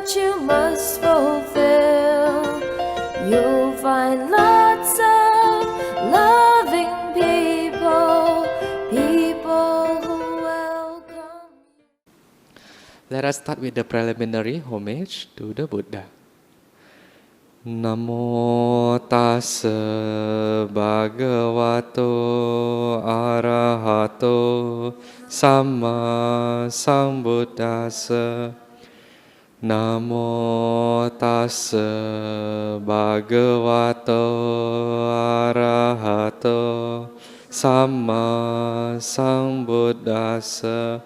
that you must fulfill. You'll find lots of loving people, people who welcome you. Let us start with the preliminary homage to the Buddha. Namo tassa bhagavato arahato samma sambuddhassa. Namo tassa bhagavato arahato samma sambuddhassa.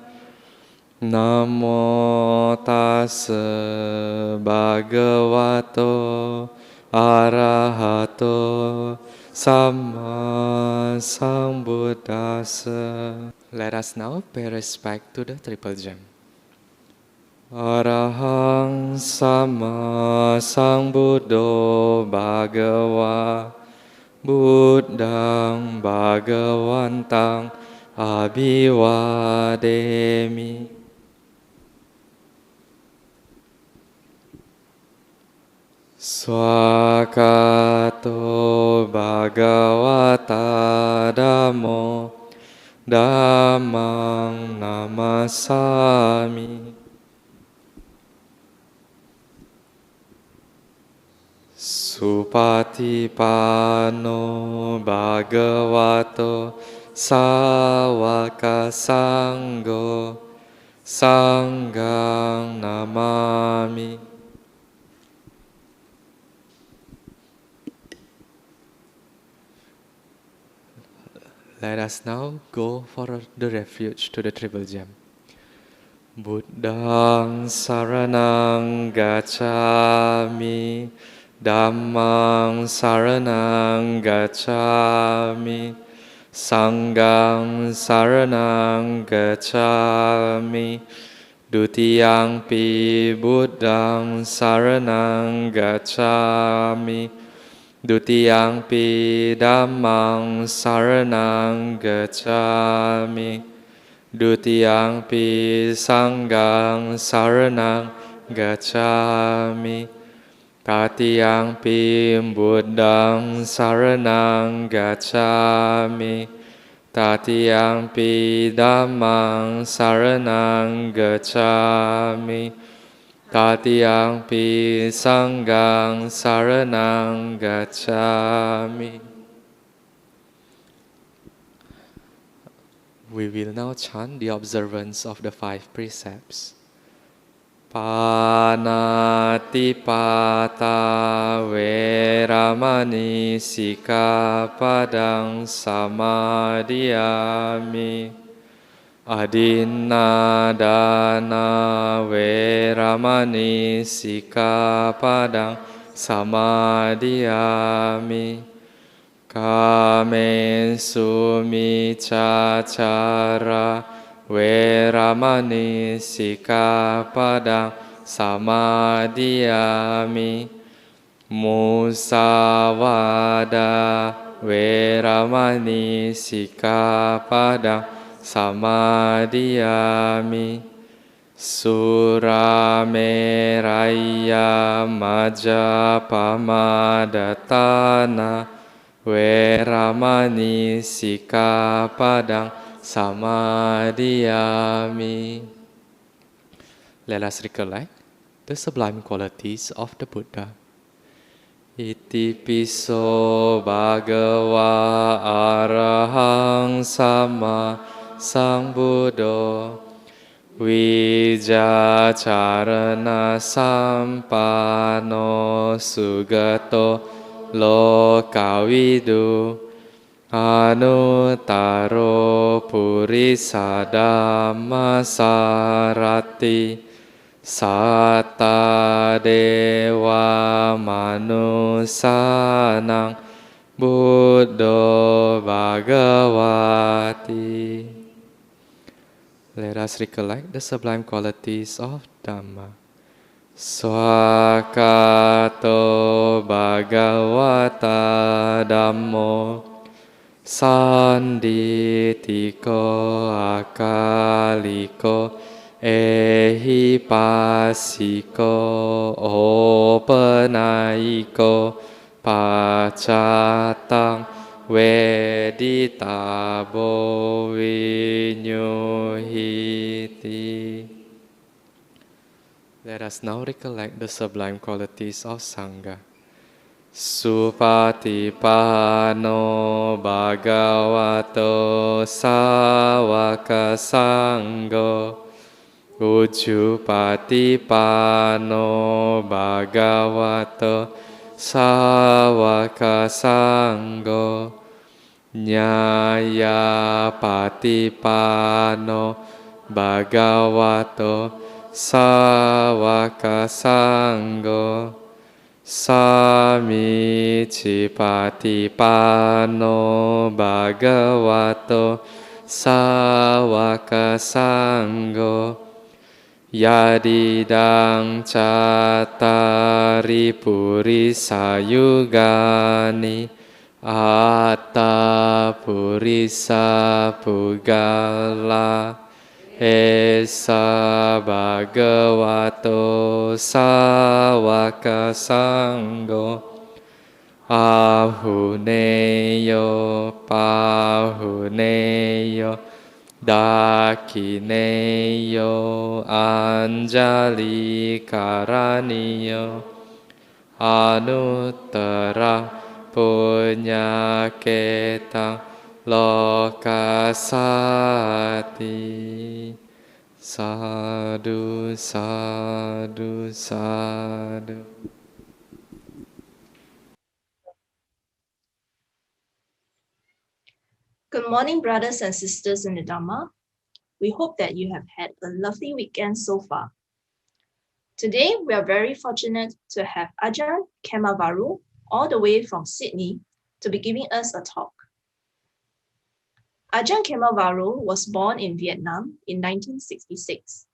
Namo tassa bhagavato arahato samma sambuddhassa. Let us now pay respect to the triple gem. Arahang sama sambuddho bhagava buddhang bhagavantang abhivademi. Swakato bhagavata dhammo dhammang namasami. Supatipano bhagavato sawaka sangho sanghang namami. Let us now go for the refuge to the triple gem. Buddhang saranang gacchami, Dhammang saranang gacchami, Sanghang saranang gacchami, Dutiyampi buddhang saranang gacchami, Dutiyampi dhammang saranang gacchami, Dutiyampi sanghang saranang gacchami, Tatiyampi buddhang saranang gacchami, Tatiyampi dhammang saranang gacchami, Tatiyampi sanghang saranang gacchami. We will now chant the observance of the 5 precepts. Panatipata veramani sikapadang samadhiyami. Adinadana veramani sikapadang samadhiyami. Kamesu micacara veramani sikapadang samadhiyami. Musawada veramani sikapadang samadhiyami. Surameraya majapamadatana veramani sikapadang samadhiyami. Let us recollect the sublime qualities of the Buddha. Iti piso bhagava arahang sama sambuddho vijacarana sampano sugato lokavidu anuttaro purisa dhamma sarati satta dewa manusanang buddho bhagavati. Let us recollect the sublime qualities of Dhamma. Swakato bhagavata dhammo sanditiko akaliko Ehipasiko openaiko pacatang veditabo vinyuhiti. Let us now recollect the sublime qualities of Sangha. Supatipano bhagavato sāvaka sangho. Ujjupatipano bhagavato sāvaka sangho. Nyayapatipano bhagavato sāvaka sangho. Samicipatipano bhagavato sāvaka sangho. Yadidang cattari purisa yugani atta purisa pugala esa bhagavato sāvaka sangho. Ahuneyo pahuneyo dakineyo anjali karaniyo anuttara punyaketang lokasati. Sadhu, sadhu, sadhu. Good morning, brothers and sisters in the Dhamma. We hope that you have had a lovely weekend so far. Today, we are very fortunate to have Ajahn Khemavaro, all the way from Sydney, to be giving us a talk. Ajahn Khemavaro was born in Vietnam in 1966.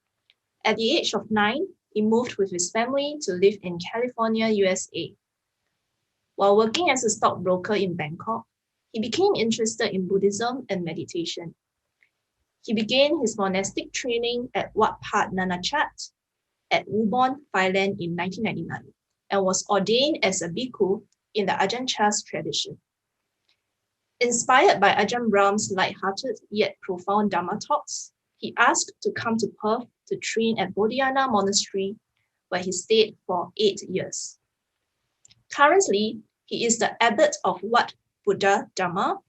At the age of 9, he moved with his family to live in California, USA. While working as a stockbroker in Bangkok, he became interested in Buddhism and meditation. He began his monastic training at Wat Pat Nanachat at Ubon, Thailand in 1999 and was ordained as a bhikkhu in the Ajahn Chah's tradition. Inspired by Ajahn Brahm's light-hearted yet profound Dhamma talks, he asked to come to Perth to train at Bodhiana Monastery, where he stayed for 8 years. Currently, he is the abbot of Wat Buddha Dhamma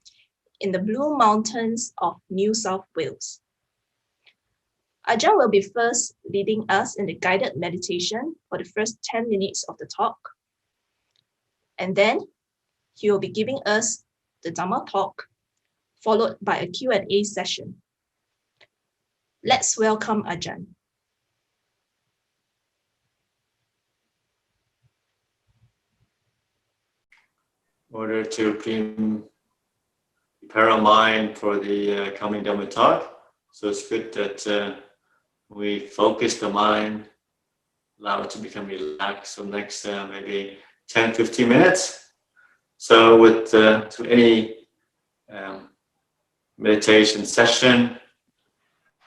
in the Blue Mountains of New South Wales. Ajahn will be first leading us in the guided meditation for the first 10 minutes of the talk. And then he will be giving us the Dhamma talk, followed by a Q&A session. Let's welcome Ajahn. In order to prepare our mind for the coming Dhamma talk, so it's good that we focus the mind, allow it to become relaxed for the next maybe 10-15 minutes. So with to any meditation session,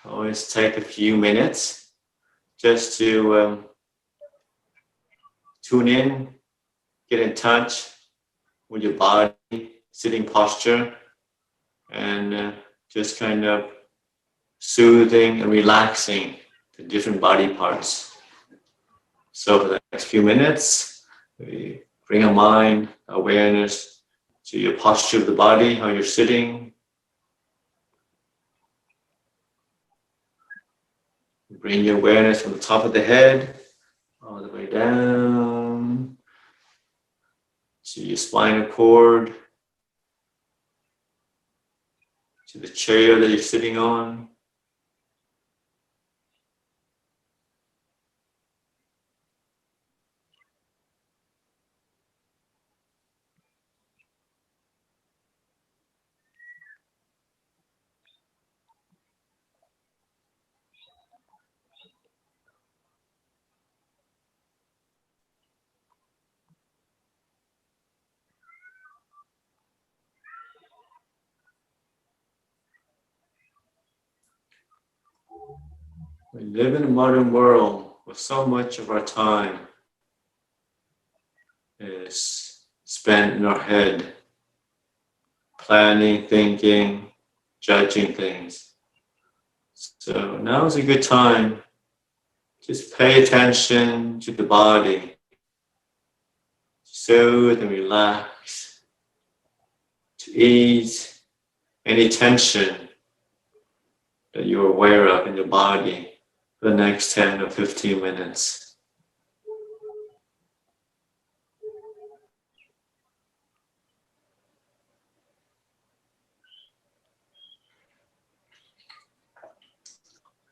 always take a few minutes just to tune in, get in touch with your body, sitting posture, and just kind of soothing and relaxing the different body parts. So for the next few minutes, we bring our mind, awareness to your posture of the body, how you're sitting. Bring your awareness from the top of the head all the way down to your spinal cord, to the chair that you're sitting on. We live in a modern world where so much of our time is spent in our head, planning, thinking, judging things. So now is a good time. Just pay attention to the body. Soothe and relax. To ease any tension that you're aware of in your body for the next 10 or 15 minutes.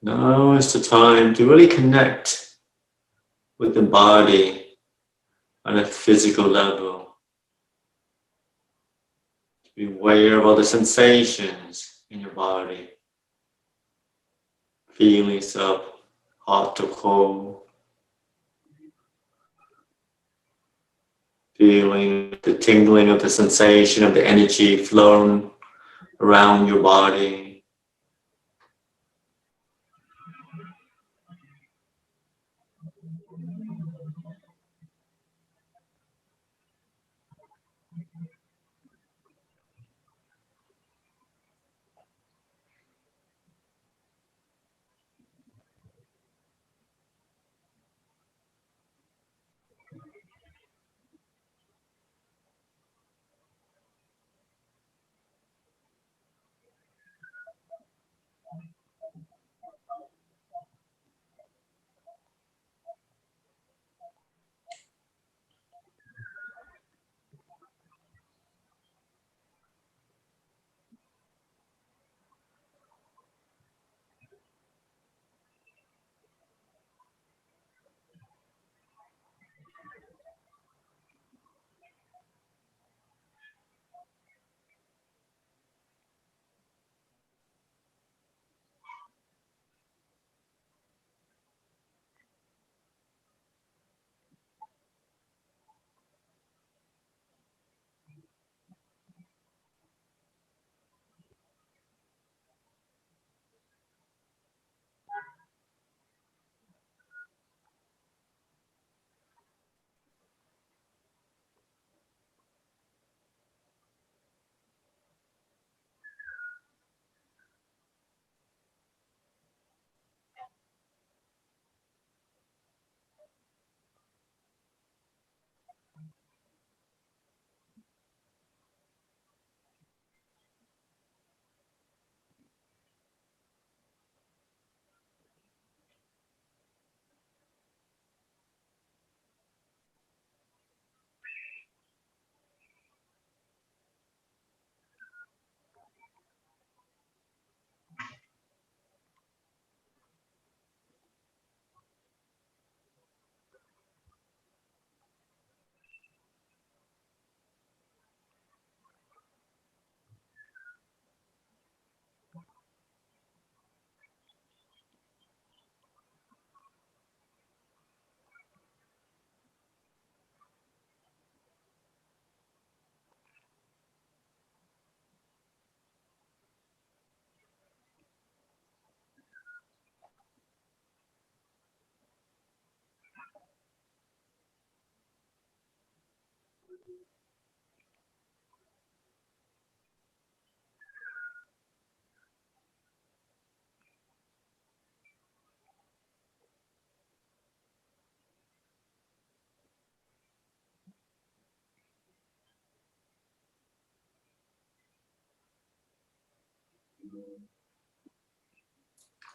Now is the time to really connect with the body on a physical level. To be aware of all the sensations in your body. Feelings of hot or cold. Feeling the tingling of the sensation of the energy flowing around your body.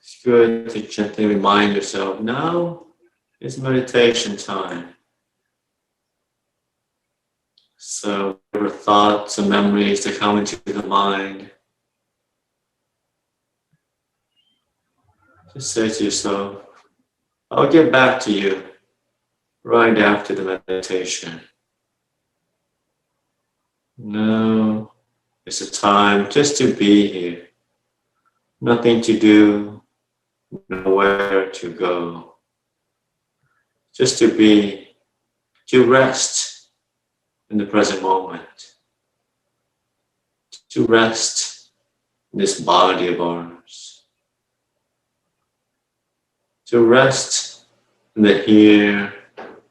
It's good to gently remind yourself, now is meditation time. So whatever thoughts and memories that come into the mind, just say to yourself, I'll get back to you right after the meditation. No, it's a time just to be here. Nothing to do, nowhere to go. Just to be, to rest in the present moment. To rest in this body of ours. to rest in the here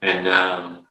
and now.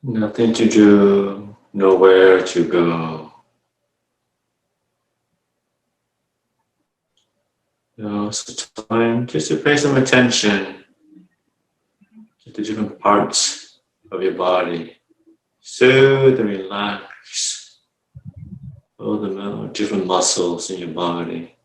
Nothing to do, nowhere to go. So time just to pay some attention to the different parts of your body. Soothe and relax all the different muscles in your body.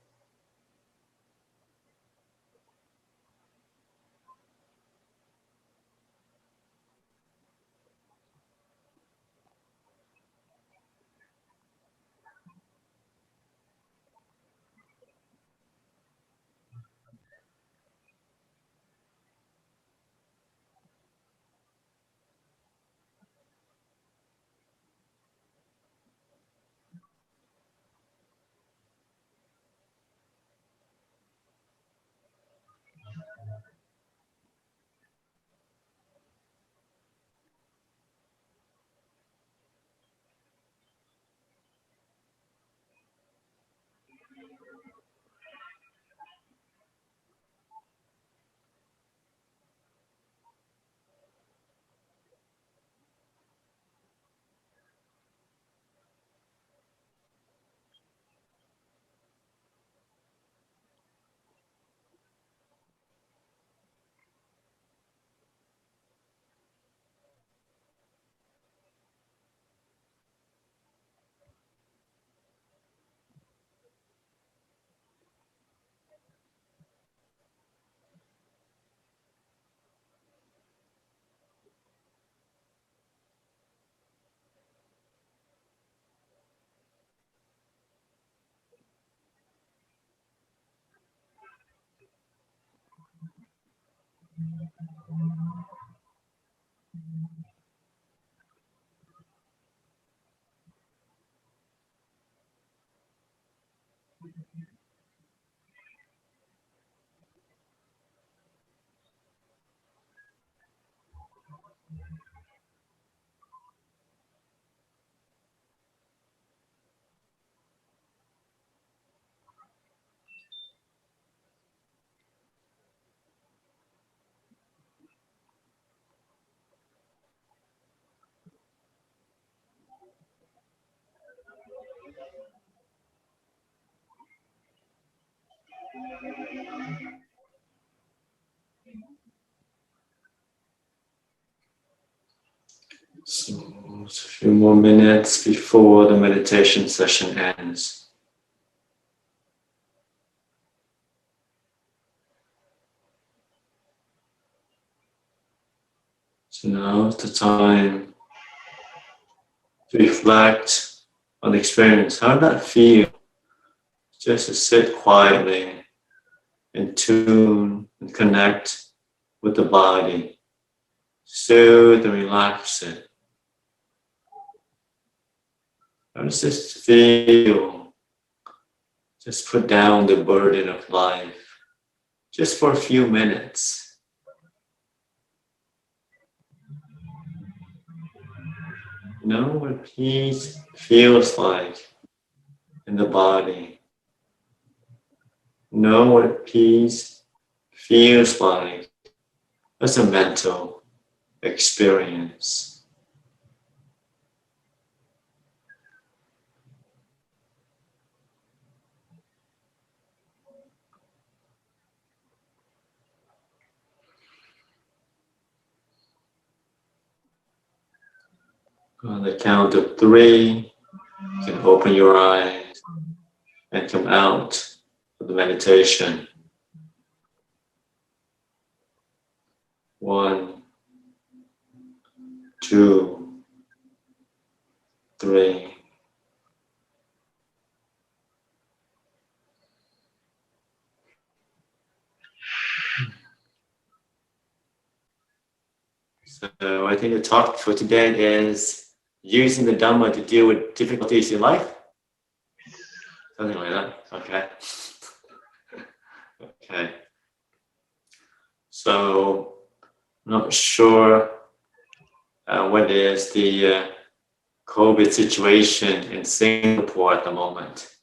So it's a few more minutes before the meditation session ends. So now is the time to reflect on the experience. How did that feel? Just to sit quietly and tune and connect with the body. Soothe and relax it. How does this feel? Just put down the burden of life, just for a few minutes. Know what peace feels like in the body. Know what peace feels like as a mental experience. On the count of 3, you can open your eyes and come out of the meditation. 1, 2, 3. So I think the talk for today is using the Dhamma to deal with difficulties in life. Something like that. Okay. Okay. So, not sure what is the COVID situation in Singapore at the moment,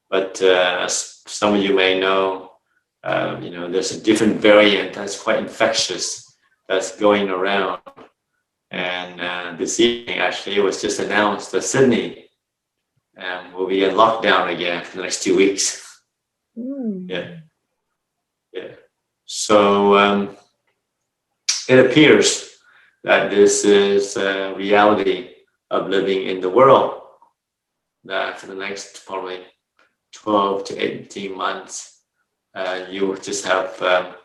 but as some of you may know, there's a different variant that's quite infectious that's going around. And this evening, actually, it was just announced that Sydney will be in lockdown again for the next 2 weeks. Yeah. Yeah. So it appears that this is a reality of living in the world, that for the next probably 12 to 18 months, you just have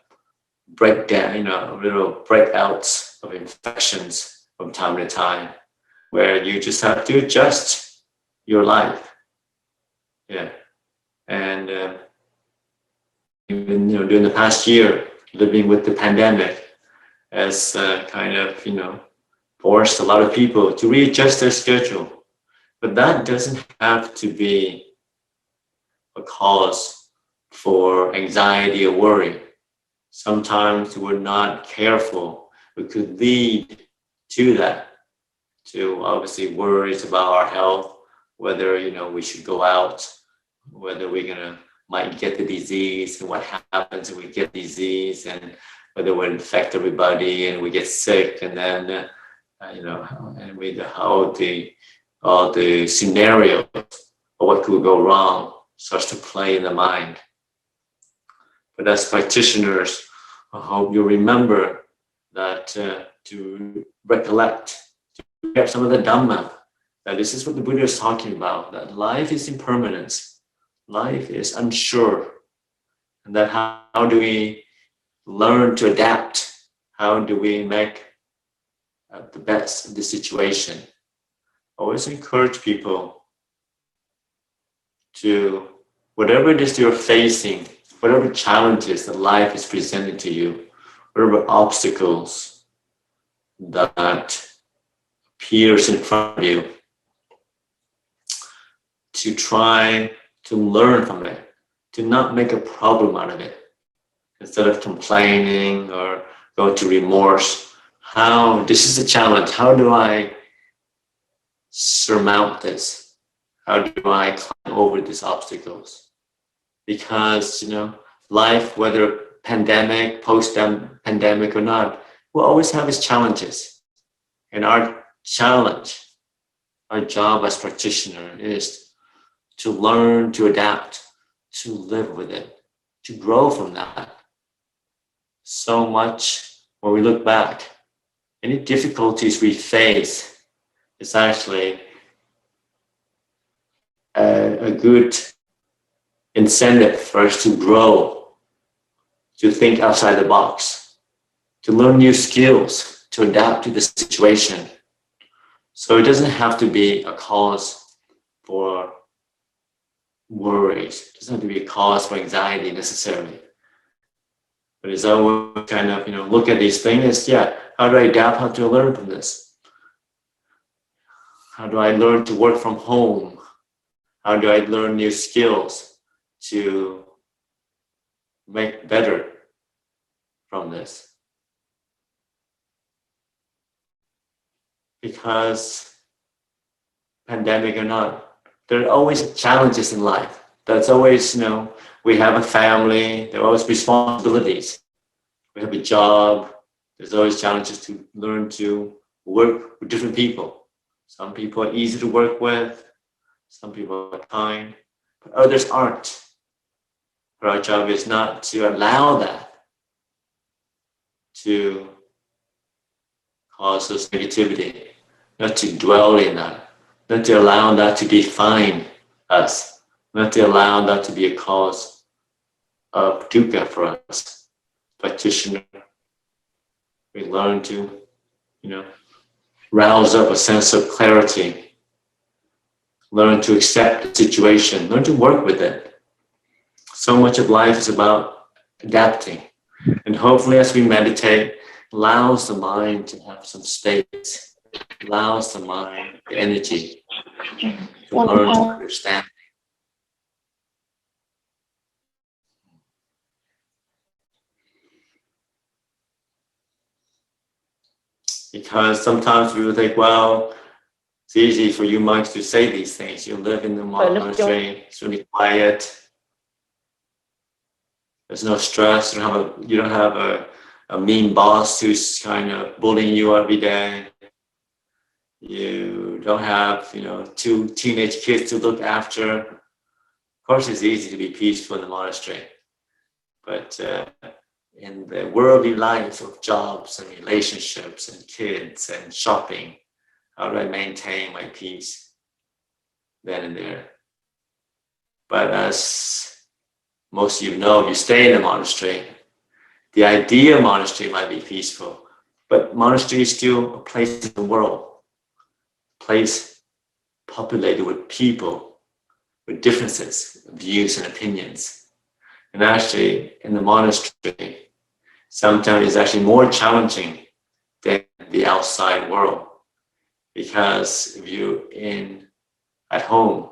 breakdown, little breakouts of infections from time to time, where you just have to adjust your life. Yeah. And even during the past year, living with the pandemic has kind of forced a lot of people to readjust their schedule. But that doesn't have to be a cause for anxiety or worry. Sometimes we're not careful. It could lead to that, to obviously worries about our health, whether we should go out, whether we're might get the disease, and what happens if we get disease, and whether we'll infect everybody and we get sick, and then and with all the scenarios of what could go wrong starts to play in the mind. But as practitioners, I hope you remember that to recollect, to get some of the Dhamma, that this is what the Buddha is talking about, that life is impermanence, life is unsure, and that how do we learn to adapt? How do we make the best of the situation? Always encourage people to, whatever it is you're facing, whatever challenges that life is presenting to you, whatever obstacles that appears in front of you, to try to learn from it, to not make a problem out of it. Instead of complaining or go to remorse, this is a challenge. How do I surmount this? How do I climb over these obstacles? Because, life, whether pandemic, post-pandemic or not, will always have its challenges. And our challenge, our job as practitioner is to learn to adapt, to live with it, to grow from that. So much when we look back, any difficulties we face is actually a good incentive for us to grow, to think outside the box, to learn new skills, to adapt to the situation. So it doesn't have to be a cause for worries. It doesn't have to be a cause for anxiety necessarily. But it's always kind of, look at these things. How do I adapt? How do I learn from this? How do I learn to work from home? How do I learn new skills to make better from this? Because pandemic or not, there are always challenges in life. That's always, we have a family, there are always responsibilities. We have a job, there's always challenges to learn to work with different people. Some people are easy to work with, some people are kind, but others aren't. But our job is not to allow that to cause us negativity, not to dwell in that, not to allow that to define us, not to allow that to be a cause of dukkha for us. Practitioner, we learn to, rouse up a sense of clarity, learn to accept the situation, learn to work with it. So much of life is about adapting. And hopefully as we meditate, allows the mind to have some space, allows the mind, the energy to learn to understand. Because sometimes people think, well, it's easy for you monks to say these things. You live in the monastery, it's really quiet. There's no stress. You don't have a mean boss who's kind of bullying you every day. You don't have, 2 teenage kids to look after. Of course, it's easy to be peaceful in the monastery. But in the worldly life of jobs and relationships and kids and shopping, how do I maintain my peace then and there? But as most of you know, if you stay in a monastery, the idea of monastery might be peaceful, but monastery is still a place in the world, a place populated with people with differences, views and opinions. And actually, in the monastery, sometimes it's actually more challenging than the outside world. Because if you're at home,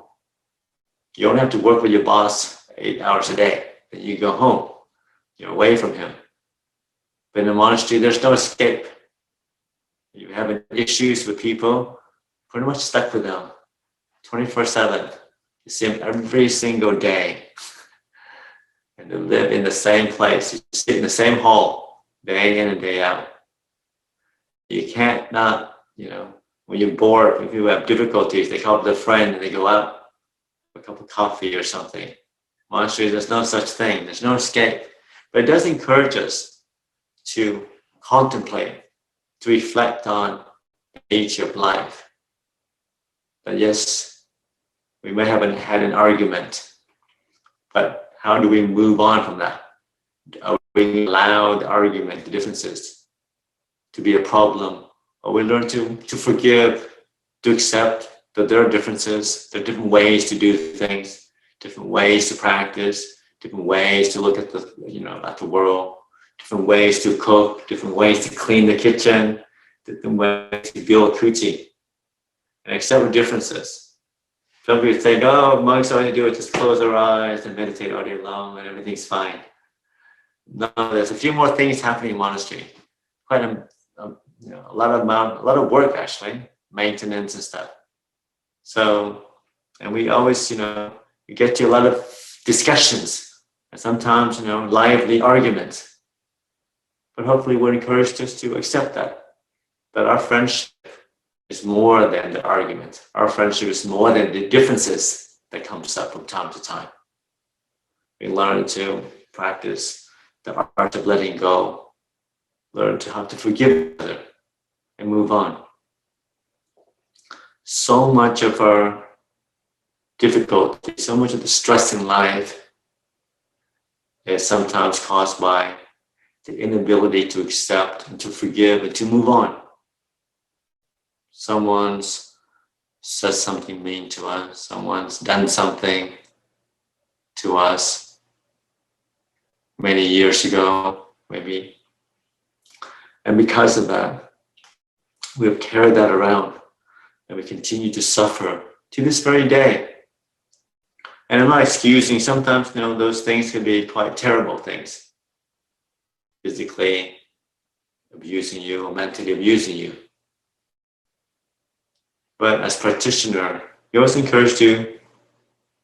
you only have to work with your boss 8 hours a day. Then you go home, you're away from him. But in a monastery, there's no escape. You have issues with people, pretty much stuck with them 24/7. You see them every single day. And they live in the same place. You sit in the same hall, day in and day out. You can't not, when you're bored, if you have difficulties, they call up their friend and they go out for a cup of coffee or something. Monastery, there's no such thing. There's no escape. But it does encourage us to contemplate, to reflect on the nature of life. But yes, we may have had an argument, but how do we move on from that? Are we allow the argument, the differences, to be a problem? Or we learn to forgive, to accept that there are differences, there are different ways to do things, different ways to practice, different ways to look at the world, different ways to cook, different ways to clean the kitchen, different ways to build kuti, and accept the differences. Some people think, monks, all you do is just close their eyes and meditate all day long and everything's fine. No, there's a few more things happening in monastery. Quite a lot of work actually, maintenance and stuff. So, and we always, we get to a lot of discussions and sometimes, lively arguments. But hopefully we're encouraged just to accept that our friendship is more than the argument. Our friendship is more than the differences that comes up from time to time. We learn to practice the art of letting go, learn to how to forgive each other and move on. So much of our difficulty, so much of the stress in life is sometimes caused by the inability to accept and to forgive and to move on. Someone's said something mean to us, someone's done something to us many years ago, maybe. And because of that, we have carried that around and we continue to suffer to this very day. And I'm not excusing, sometimes, those things can be quite terrible things. Physically abusing you or mentally abusing you. But as practitioner, you're also encouraged to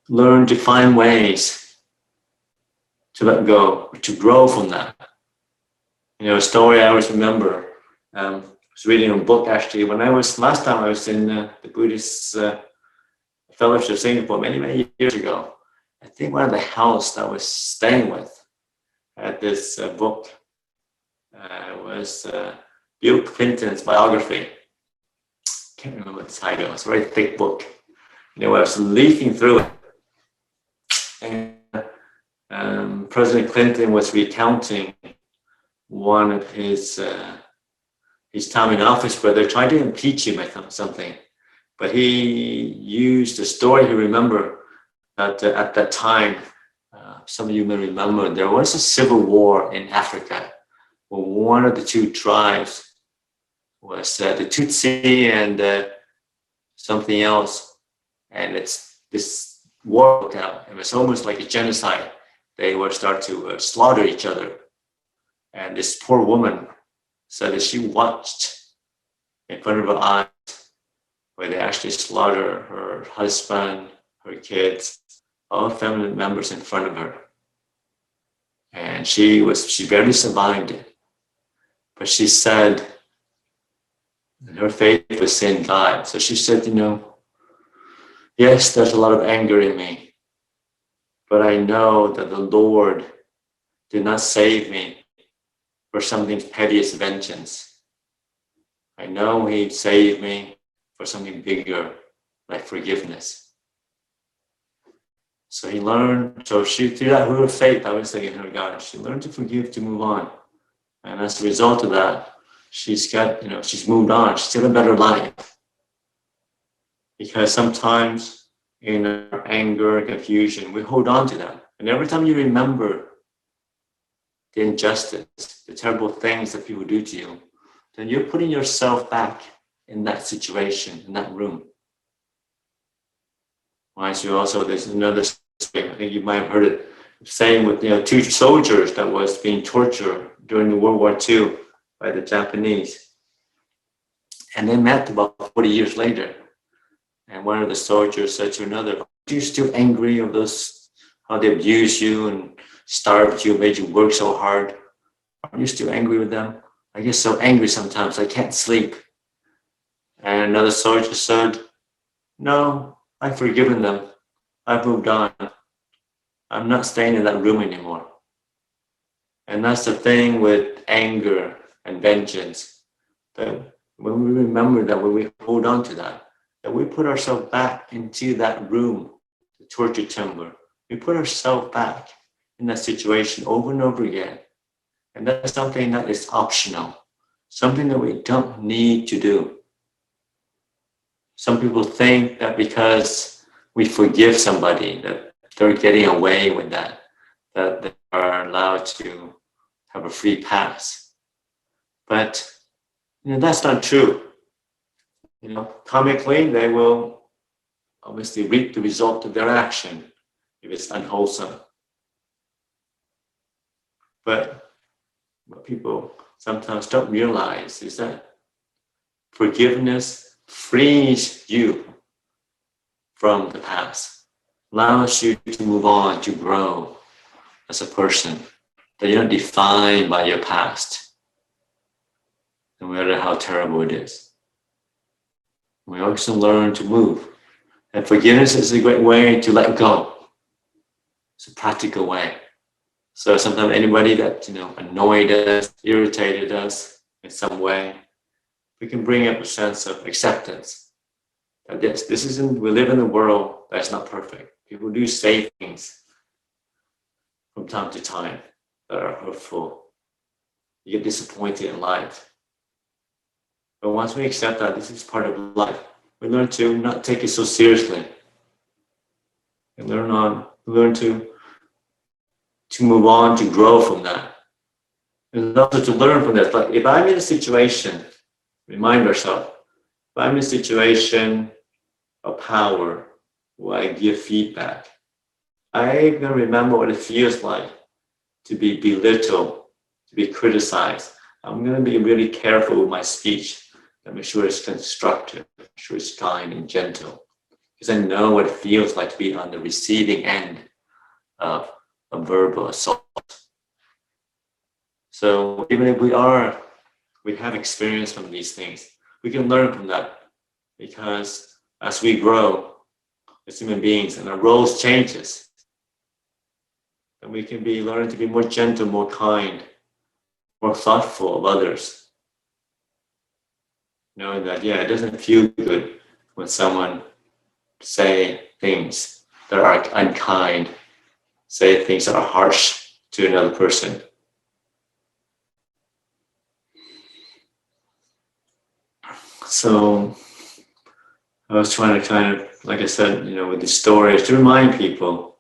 learn to find ways to let go, to grow from that. A story I always remember, I was reading a book actually, last time I was in the Buddhist Fellowship of Singapore many years ago. I think one of the house that I was staying with had this book. It was Bill Clinton's biography. Can't remember the title. It's a very thick book. I was leafing through it, and President Clinton was recounting one of his time in office where they tried to impeach him with something, but he used a story. He remembered that at that time, some of you may remember, there was a civil war in Africa where one of the two tribes was the Tutsi and something else, and this war broke out. It was almost like a genocide. They would start to slaughter each other, and this poor woman said that she watched in front of her eyes where they actually slaughter her husband, her kids, all family members in front of her, and she barely survived it. But she said, and her faith was in God. So she said, yes, there's a lot of anger in me, but I know that the Lord did not save me for something petty as vengeance. I know he saved me for something bigger, like forgiveness. So he learned, so she, through that root of faith, I was saying in her God, she learned to forgive, to move on. And as a result of that, she's got, she's moved on. She's still a better life. Because sometimes in our anger, confusion, we hold on to that. And every time you remember the injustice, the terrible things that people do to you, then you're putting yourself back in that situation, in that room. Reminds you also, there's another story, I think you might have heard it, saying with two soldiers that was being tortured during the World War II by the Japanese. And they met about 40 years later. And one of the soldiers said to another, "Are you still angry of those, how they abused you and starved you, made you work so hard? Are you still angry with them? I get so angry sometimes, I can't sleep." And another soldier said, "No, I've forgiven them. I've moved on. I'm not staying in that room anymore." And that's the thing with anger and vengeance, that when we remember that, when we hold on to that we put ourselves back into that room, the torture chamber. We put ourselves back in that situation over and over again. And that's something that is optional, something that we don't need to do. Some people think that because we forgive somebody, that they're getting away with that they are allowed to have a free pass. But that's not true. Karmically, they will obviously reap the result of their action if it's unwholesome. But what people sometimes don't realize is that forgiveness frees you from the past, allows you to move on, to grow as a person, that you're not defined by your past, no matter how terrible it is. We also learn to move. And forgiveness is a great way to let go. It's a practical way. So sometimes anybody that annoyed us, irritated us in some way, we can bring up a sense of acceptance. That we live in a world that's not perfect. People do say things from time to time that are hurtful. You get disappointed in life. But once we accept that this is part of life, we learn to not take it so seriously. We learn to move on, to grow from that. And also to learn from that. Like if I'm in a situation, remind ourselves, if I'm in a situation of power where I give feedback, I'm going to remember what it feels like to be belittled, to be criticized. I'm going to be really careful with my speech. And make sure it's constructive, make sure it's kind and gentle. Because I know what it feels like to be on the receiving end of a verbal assault. So even if we have experience from these things, we can learn from that. Because as we grow as human beings and our roles changes, then we can learn to be more gentle, more kind, more thoughtful of others. Knowing that, it doesn't feel good when someone say things that are unkind, say things that are harsh to another person. So I was trying to kind of, like I said, with the stories to remind people,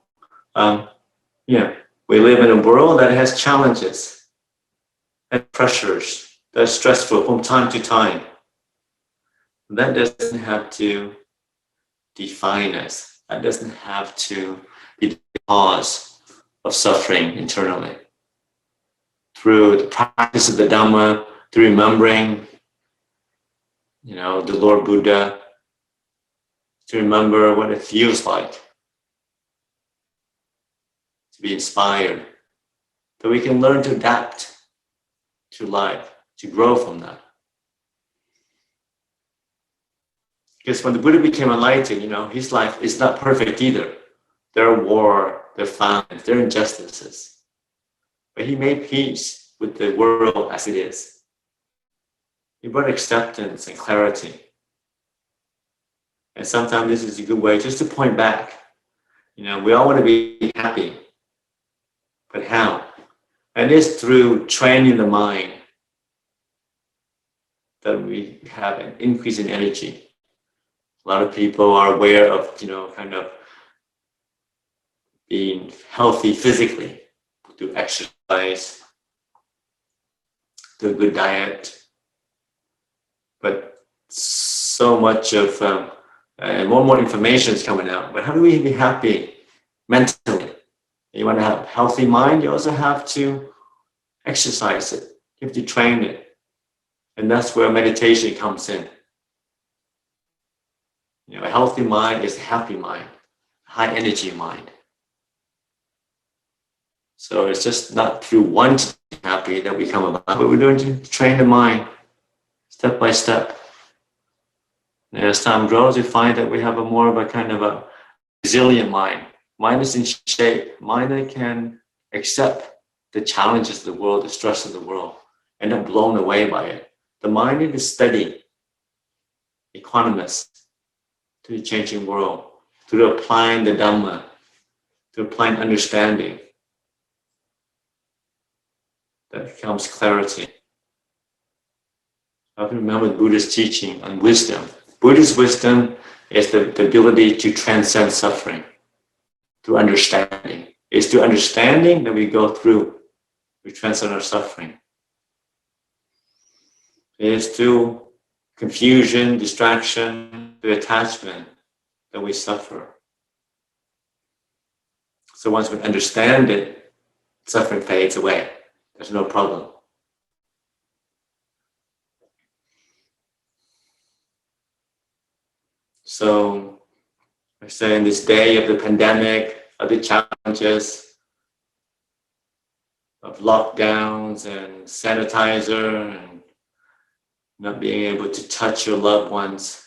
we live in a world that has challenges and pressures that's stressful from time to time. That doesn't have to define us. That doesn't have to be the cause of suffering internally. Through the practice of the Dhamma, through remembering, the Lord Buddha, to remember what it feels like to be inspired, that we can learn to adapt to life, to grow from that. Because when the Buddha became enlightened, his life is not perfect either. There are war, there are famines, there are injustices. but he made peace with the world as it is. He brought acceptance and clarity. And sometimes this is a good way just to point back. We all want to be happy, but how? And it's through training the mind that we have an increase in energy. A lot of people are aware of, kind of being healthy physically, do exercise, do a good diet. But so much of, and more information is coming out. But how do we be happy mentally? You want to have a healthy mind, you also have to exercise it. You have to train it. And that's where meditation comes in. A healthy mind is a happy mind, high energy mind. So it's just not through wanting to be happy that we come about, but we're doing to train the mind step by step. And as time grows, we find that we have more of a kind of a resilient mind. Mind is in shape. Mind that can accept the challenges of the world, the stress of the world, and not blown away by it. The mind is steady, equanimous to the changing world, through applying the Dhamma, through applying understanding. That comes clarity. I have to remember the Buddhist teaching on wisdom. Buddhist wisdom is the ability to transcend suffering through understanding. It's through understanding that we go through, we transcend our suffering. It is through confusion, distraction, through attachment that we suffer. So once we understand it, suffering fades away. There's no problem. So I say in this day of the pandemic, of the challenges, of lockdowns and sanitizer and not being able to touch your loved ones,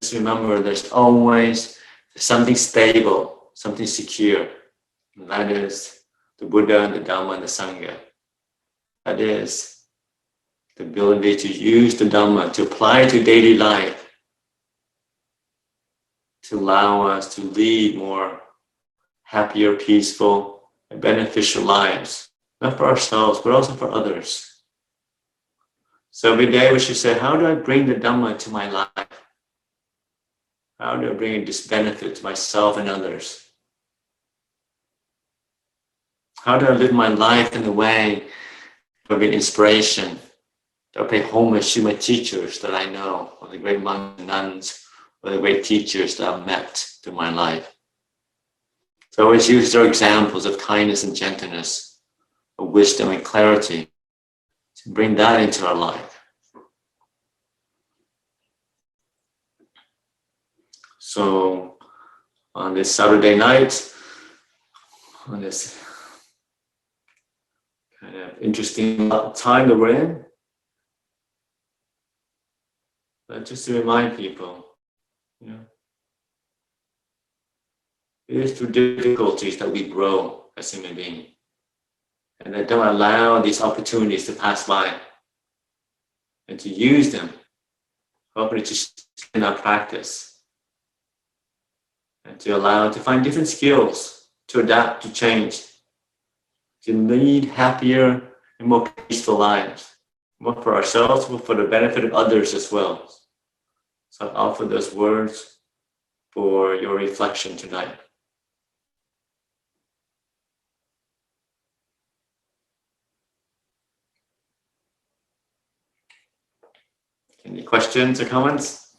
just remember there's always something stable, something secure. And that is the Buddha and the Dhamma and the Sangha. That is the ability to use the Dhamma, to apply it to daily life, to allow us to lead more happier, peaceful, and beneficial lives, not for ourselves, but also for others. So every day we should say, how do I bring the Dhamma to my life? How do I bring this benefit to myself and others? How do I live my life in a way to be an inspiration, to pay homage to my teachers that I know, or the great monks and nuns, or the great teachers that I've met through my life? So I always use their examples of kindness and gentleness, of wisdom and clarity, to bring that into our life. So on this Saturday night, on this kind of interesting time that we're in, but just to remind people, it is through difficulties that we grow as human beings. And that don't allow these opportunities to pass by and to use them, hopefully to in our practice and to allow to find different skills to adapt to change, to lead happier and more peaceful lives, more for ourselves, but for the benefit of others as well. So I offer those words for your reflection tonight. Any questions or comments?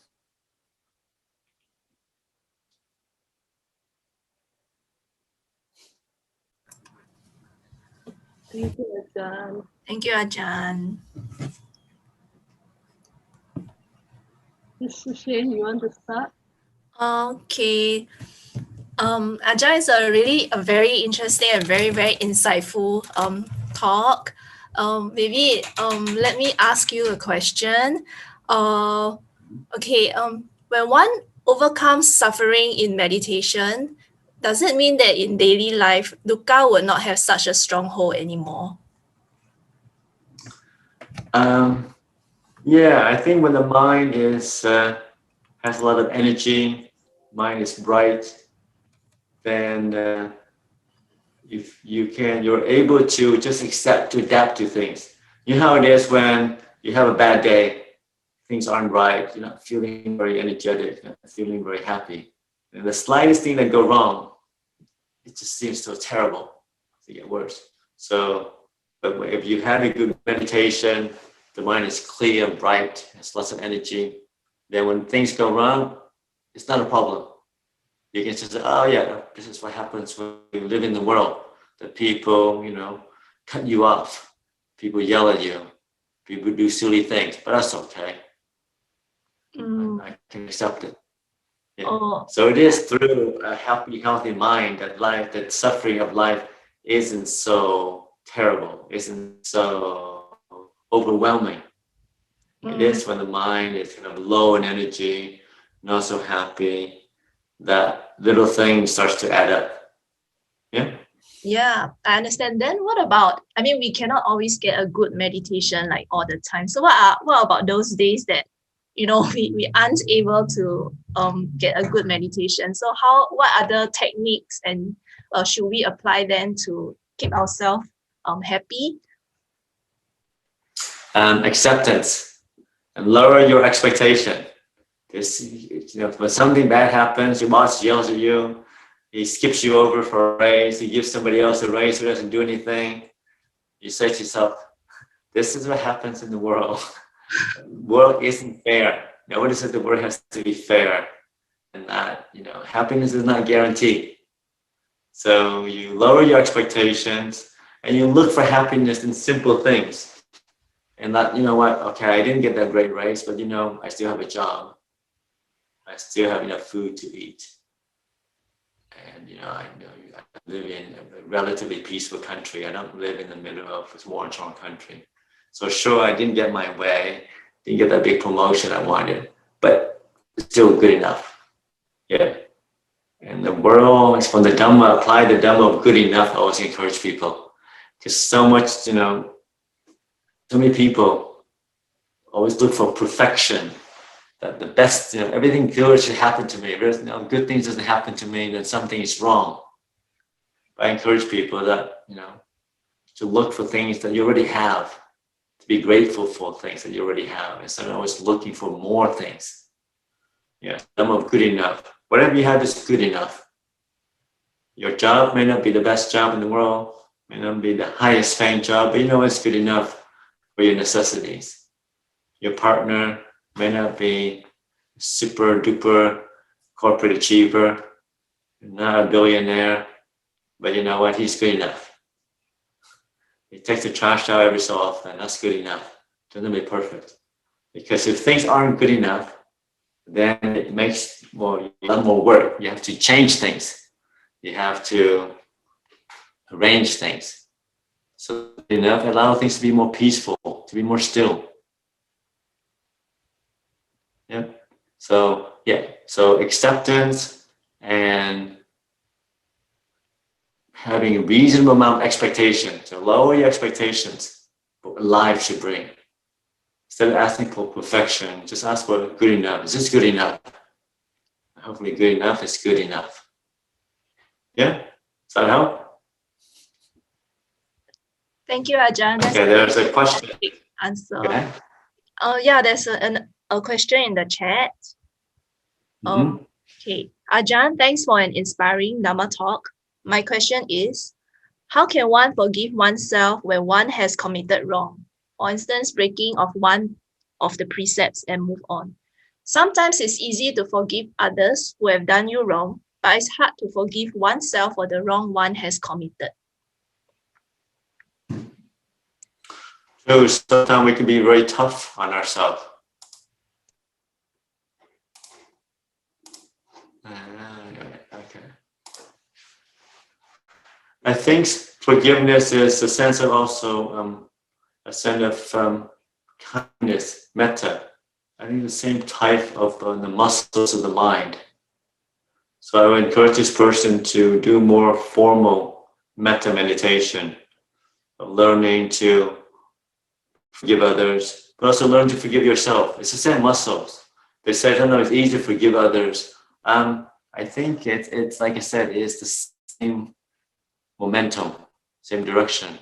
Thank you, Ajahn. Thank you, Ajahn. Mr. Shane, you want to start? Okay. Ajahn is a very interesting and very, very insightful talk. Maybe let me ask you a question. When one overcomes suffering in meditation, Does it mean that in daily life, dukkha will not have such a stronghold anymore? Yeah, I think when the mind is has a lot of energy, mind is bright, then if you're able to just accept, to adapt to things. You know how it is when you have a bad day, things aren't right, you're not feeling very energetic, you're not feeling very happy. And the slightest thing that go wrong, it just seems so terrible to get worse. So, but if you have a good meditation, the mind is clear, bright, has lots of energy, then when things go wrong, it's not a problem. You can just say, oh yeah, this is what happens when you live in the world. The people, cut you off. People yell at you. People do silly things, but that's okay. I can accept it. Yeah. Oh. So it is through a healthy mind that suffering of life isn't so terrible, isn't so overwhelming. It is when the mind is kind of low in energy, not so happy, that little thing starts to add up. Yeah. Yeah, I understand. Then what about, we cannot always get a good meditation like all the time. So what about those days that, we aren't able to get a good meditation? So what other techniques and should we apply then to keep ourselves happy? Acceptance and lower your expectation. When something bad happens, your boss yells at you, he skips you over for a raise, he gives somebody else a raise who doesn't do anything. You say to yourself, this is what happens in the world. The world isn't fair. Nobody says the world has to be fair. And that, happiness is not guaranteed. So you lower your expectations and you look for happiness in simple things. And that, okay, I didn't get that great raise, but I still have a job. I still have enough food to eat. And I live in a relatively peaceful country. I don't live in the middle of a war-torn country. So sure, I didn't get my way, didn't get that big promotion I wanted, but it's still good enough. Yeah. And the world, from the Dhamma, apply the Dhamma of good enough. I always encourage people. Because so much, so many people always look for perfection. That the best, everything good should happen to me. If good things doesn't happen to me, then something is wrong. I encourage people that, to look for things that you already have, to be grateful for things that you already have, instead of always looking for more things. Yeah, some of good enough. Whatever you have is good enough. Your job may not be the best job in the world, may not be the highest paying job, but it's good enough for your necessities. Your partner may not be super duper corporate achiever, not a billionaire, but you know what? He's good enough. He takes the trash out every so often. That's good enough. Doesn't be perfect. Because if things aren't good enough, then it makes a lot more work. You have to change things. You have to arrange things. So enough, allow things to be more peaceful, to be more still. Yeah. So acceptance and having a reasonable amount of expectation. So lower your expectations for what life should bring. Instead of asking for perfection, just ask for good enough. Is this good enough? Hopefully good enough is good enough. Yeah? Does that help? Thank you, Ajahn. Okay, there's a question. Answer. Okay. Yeah, there's a question in the chat. Okay. Ajahn, thanks for an inspiring Dhamma talk. My question is, how can one forgive oneself when one has committed wrong? For instance, breaking of one of the precepts and move on. Sometimes it's easy to forgive others who have done you wrong, but it's hard to forgive oneself for the wrong one has committed. So sometimes we can be very tough on ourselves. Okay. I think forgiveness is a sense of also a sense of kindness, metta. I think the same type of the muscles of the mind. So I would encourage this person to do more formal metta meditation of learning to forgive others, but also learn to forgive yourself. It's the same muscles. They say, I don't know, it's easy to forgive others. I think it's like I said, it's the same momentum, same direction.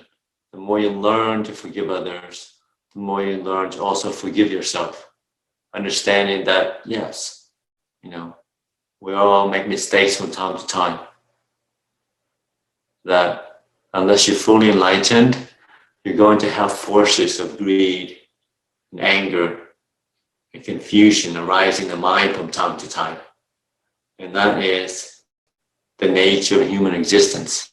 The more you learn to forgive others, the more you learn to also forgive yourself. Understanding that, yes, we all make mistakes from time to time. That unless you're fully enlightened, you're going to have forces of greed and anger and confusion arising in the mind from time to time. And that is the nature of human existence.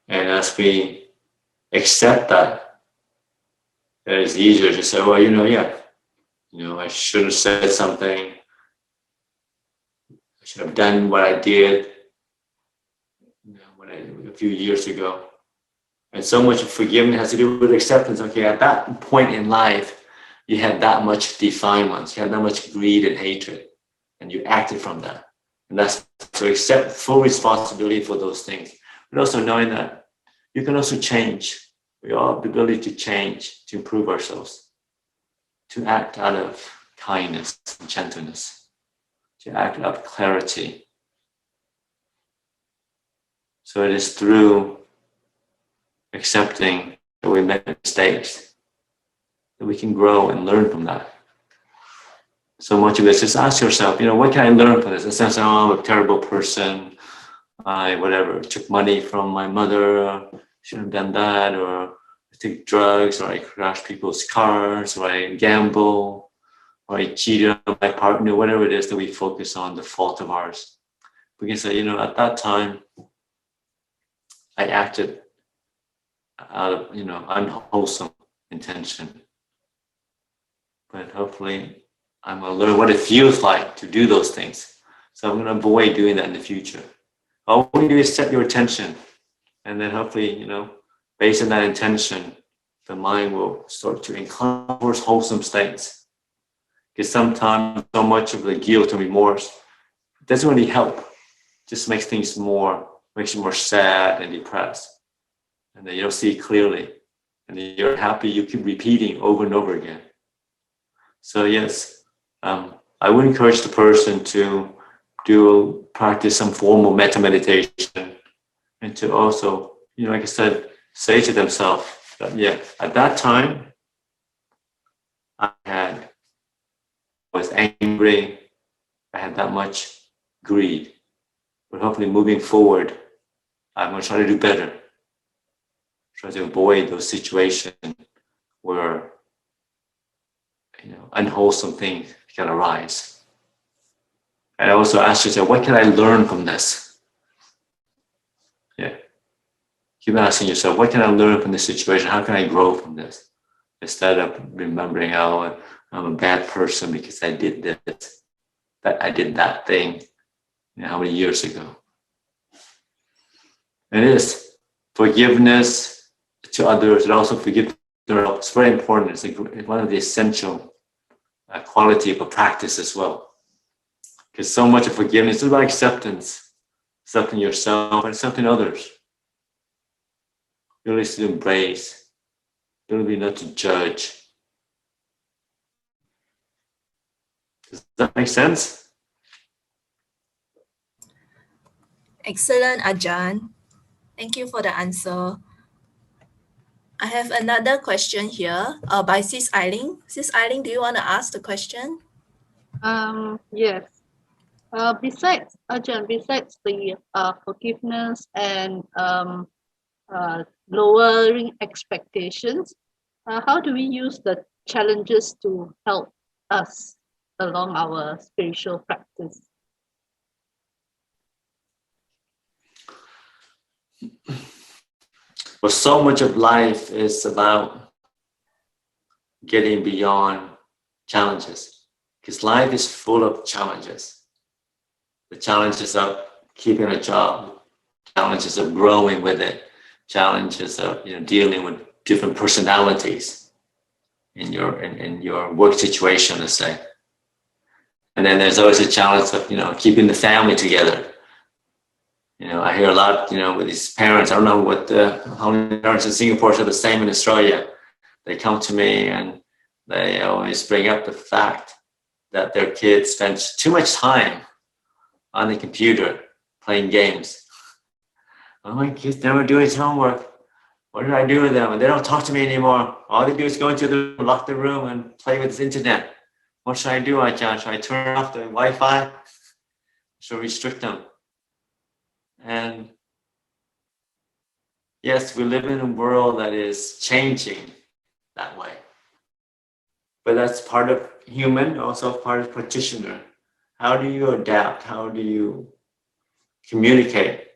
And as we accept that, it is easier to say, well, I should have said something. I should have done what I did a few years ago. And so much of forgiveness has to do with acceptance. Okay, at that point in life, you had that much defilements, you had that much greed and hatred, and you acted from that. And that's to accept full responsibility for those things. But also knowing that you can also change. We all have the ability to change, to improve ourselves, to act out of kindness and gentleness, to act out of clarity. So it is through accepting that we make mistakes that we can grow and learn from that. So much of it, just ask yourself, what can I learn from this? Instead of saying, oh, I'm a terrible person, I took money from my mother, shouldn't have done that, or I take drugs, or I crash people's cars, or I gamble, or I cheated on my partner, whatever it is that we focus on, the fault of ours. We can say, at that time, I acted out of, unwholesome intention. But hopefully I'm going to learn what it feels like to do those things. So I'm going to avoid doing that in the future. All we do is set your attention. And then hopefully, based on that intention, the mind will start to incline towards wholesome states. Because sometimes so much of the guilt and remorse doesn't really help. It just makes you more sad and depressed. And then you don't see clearly. And then you're happy, you keep repeating over and over again. So yes, I would encourage the person to practice some formal metta meditation, and to also, like I said, say to themselves that, at that time, I was angry, I had that much greed, but hopefully moving forward, I'm going to try to do better. Try to avoid those situations where unwholesome things can arise. And I also ask yourself, what can I learn from this? Keep asking yourself, what can I learn from this situation? How can I grow from this? Instead of remembering, oh, I'm a bad person because I did this, that I did that thing, how many years ago? It is forgiveness to others, and also forgive themselves. It's very important. It's one of the essential quality of a practice as well. Because so much of forgiveness is about acceptance, accepting yourself and accepting others. Really to embrace, really not to judge. Does that make sense? Excellent, Ajahn. Thank you for the answer. I have another question here by Sis Eileen. Sis Eileen, do you want to ask the question? Yes. Besides the forgiveness and lowering expectations, how do we use the challenges to help us along our spiritual practice? Well, so much of life is about getting beyond challenges, because life is full of challenges. The challenges of keeping a job, challenges of growing with it, challenges of dealing with different personalities in your work situation, let's say. And then there's always a challenge of, keeping the family together. I hear a lot, with these parents. I don't know how many parents in Singapore are the same in Australia. They come to me and they always bring up the fact that their kids spend too much time on the computer playing games. Oh, my kids never do his homework. What did I do with them? And they don't talk to me anymore. All they do is go into the room, lock the room, and play with this internet. What should I do, Ajahn? Should I turn off the Wi-Fi? Should I restrict them? And yes, we live in a world that is changing that way. But that's part of human, also part of practitioner. How do you adapt? How do you communicate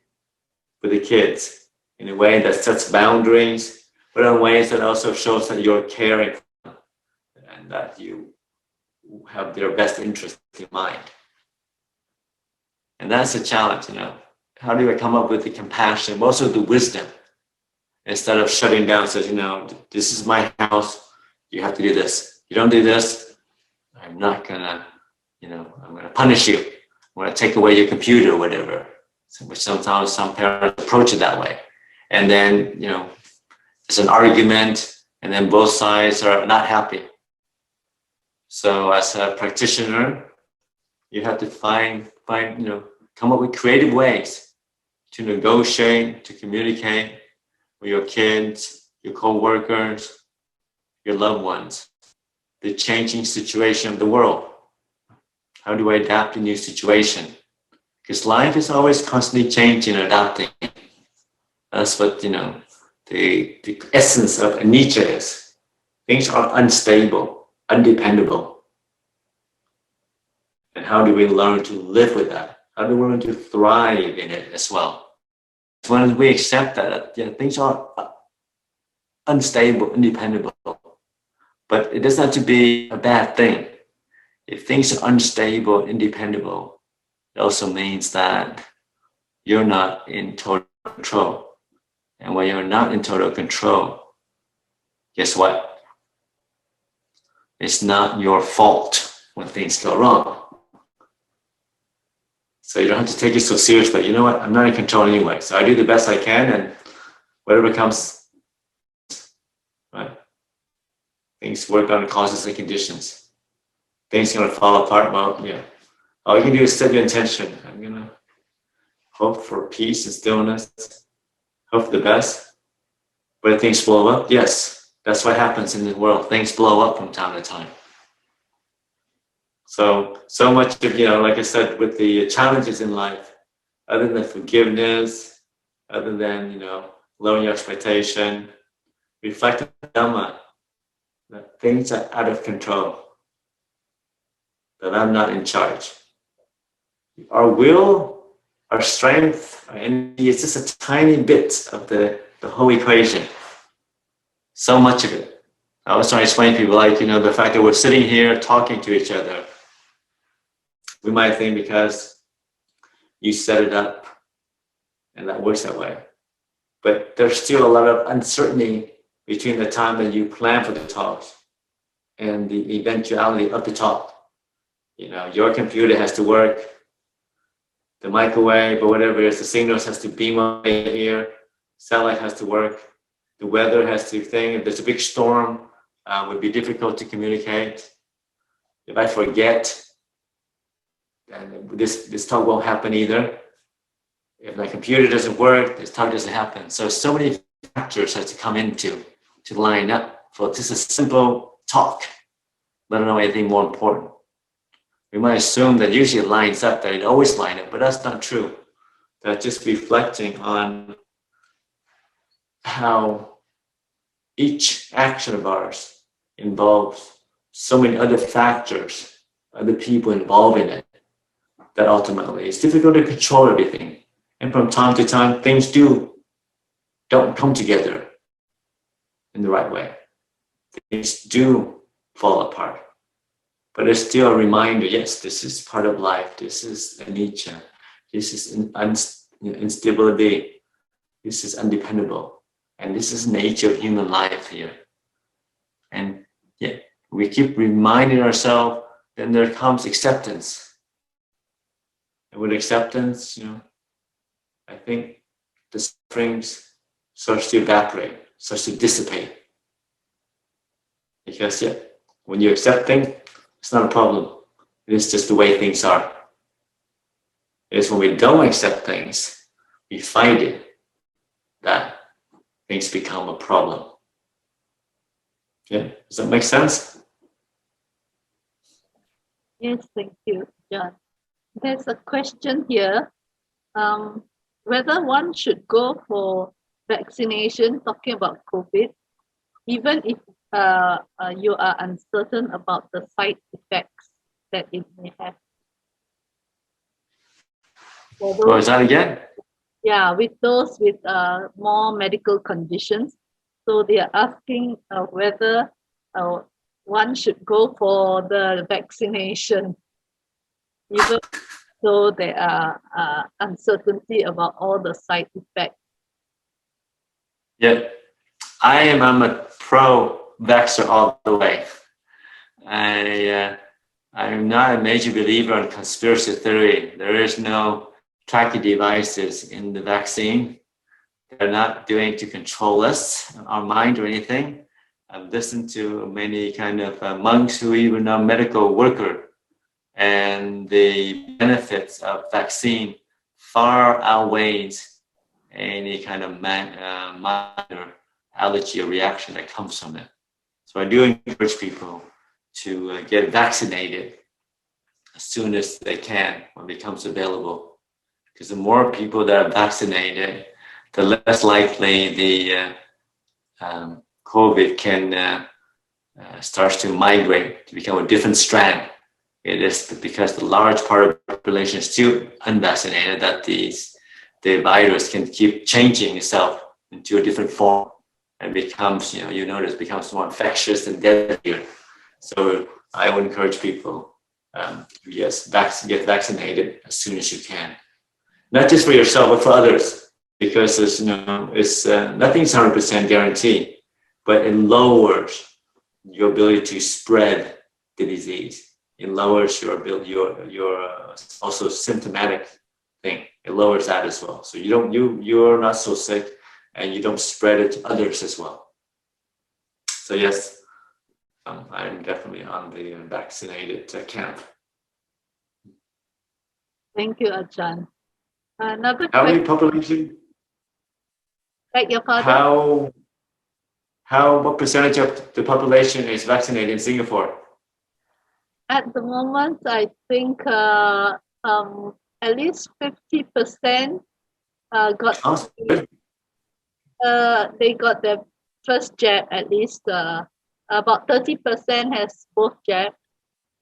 with the kids in a way that sets boundaries, but in ways that also shows that you're caring for them and that you have their best interest in mind? And that's the challenge, How do I come up with the compassion, also the wisdom, instead of shutting down, says, this is my house, you have to do this. You don't do this, I'm not gonna, I'm gonna punish you. I'm gonna take away your computer or whatever. So, which sometimes some parents approach it that way. And then, it's an argument, and then both sides are not happy. So as a practitioner, you have to come up with creative ways to negotiate, to communicate with your kids, your co-workers, your loved ones, the changing situation of the world. How do I adapt to new situation? Because life is always constantly changing and adapting. That's what, the essence of anicca is. Things are unstable, undependable. And how do we learn to live with that? How do we learn to thrive in it as well? When we accept that, things are unstable, undependable, but it doesn't have to be a bad thing. If things are unstable, independable, it also means that you're not in total control. And when you're not in total control, guess what? It's not your fault when things go wrong. So you don't have to take it so seriously. You know what? I'm not in control anyway. So I do the best I can, and whatever comes, right? Things work on causes and conditions. Things are going to fall apart. Well, all you can do is set your intention. I'm going to hope for peace and stillness, hope for the best. But things blow up, yes. That's what happens in the world. Things blow up from time to time. So much of, like I said, with the challenges in life, other than forgiveness, other than, lowering your expectation, reflect on Dhamma, that things are out of control, that I'm not in charge. Our will, our strength, our energy is just a tiny bit of the whole equation. So much of it. I was trying to explain to people, the fact that we're sitting here talking to each other. We might think because you set it up and that works that way. But there's still a lot of uncertainty between the time that you plan for the talks and the eventuality of the talk. Your computer has to work, the microwave or whatever it is, the signals has to beam up here, satellite has to work, the weather has to think. If there's a big storm, it would be difficult to communicate. If I forget, then this talk won't happen either. If my computer doesn't work, this talk doesn't happen. So many factors have to come into to line up for just a simple talk, let alone anything more important. We might assume that usually it lines up, that it always lines up, but that's not true. That's just reflecting on how each action of ours involves so many other factors, other people involved in it, that ultimately it's difficult to control everything. And from time to time, things don't come together in the right way. Things do fall apart. But it's still a reminder, yes, this is part of life. This is anicca. This is instability. This is undependable. And this is nature of human life here. And we keep reminding ourselves then there comes acceptance. And with acceptance, I think the sufferings starts to evaporate, starts to dissipate. Because when you accept things, it's not a problem. It is just the way things are. It is when we don't accept things, we find it, that things become a problem. Yeah, does that make sense? Yes, thank you, John. There's a question here, whether one should go for vaccination, talking about COVID, even if you are uncertain about the side effects that it may have. Is that again? Yeah, with those with more medical conditions. So they are asking whether one should go for the vaccination, even though there are uncertainty about all the side effects. Yeah, I'm a pro-vaxxer all the way. I'm not a major believer in conspiracy theory. There is no tracking devices in the vaccine. They're not doing to control us, our mind or anything. I've listened to many kind of monks who even are medical worker, and the benefits of vaccine far outweighs any kind of minor allergy or reaction that comes from it. So I do encourage people to get vaccinated as soon as they can when it becomes available. Because the more people that are vaccinated, the less likely the COVID can starts to migrate to become a different strand. It is because the large part of the population is still unvaccinated that the virus can keep changing itself into a different form and becomes, notice, becomes more infectious and deadlier. So I would encourage people, get vaccinated as soon as you can. Not just for yourself, but for others, because there's, nothing's 100% guaranteed, but it lowers your ability to spread the disease. It lowers your ability, your also symptomatic thing. It lowers that as well. So you're not so sick, and you don't spread it to others as well. So yes, I'm definitely on the vaccinated camp. Thank you, Ajahn. Another How many question. population? Like your father? What percentage of the population is vaccinated in Singapore? At the moment, I think at least 50% got. Oh, They got their first jab. At least about 30% has both jabs,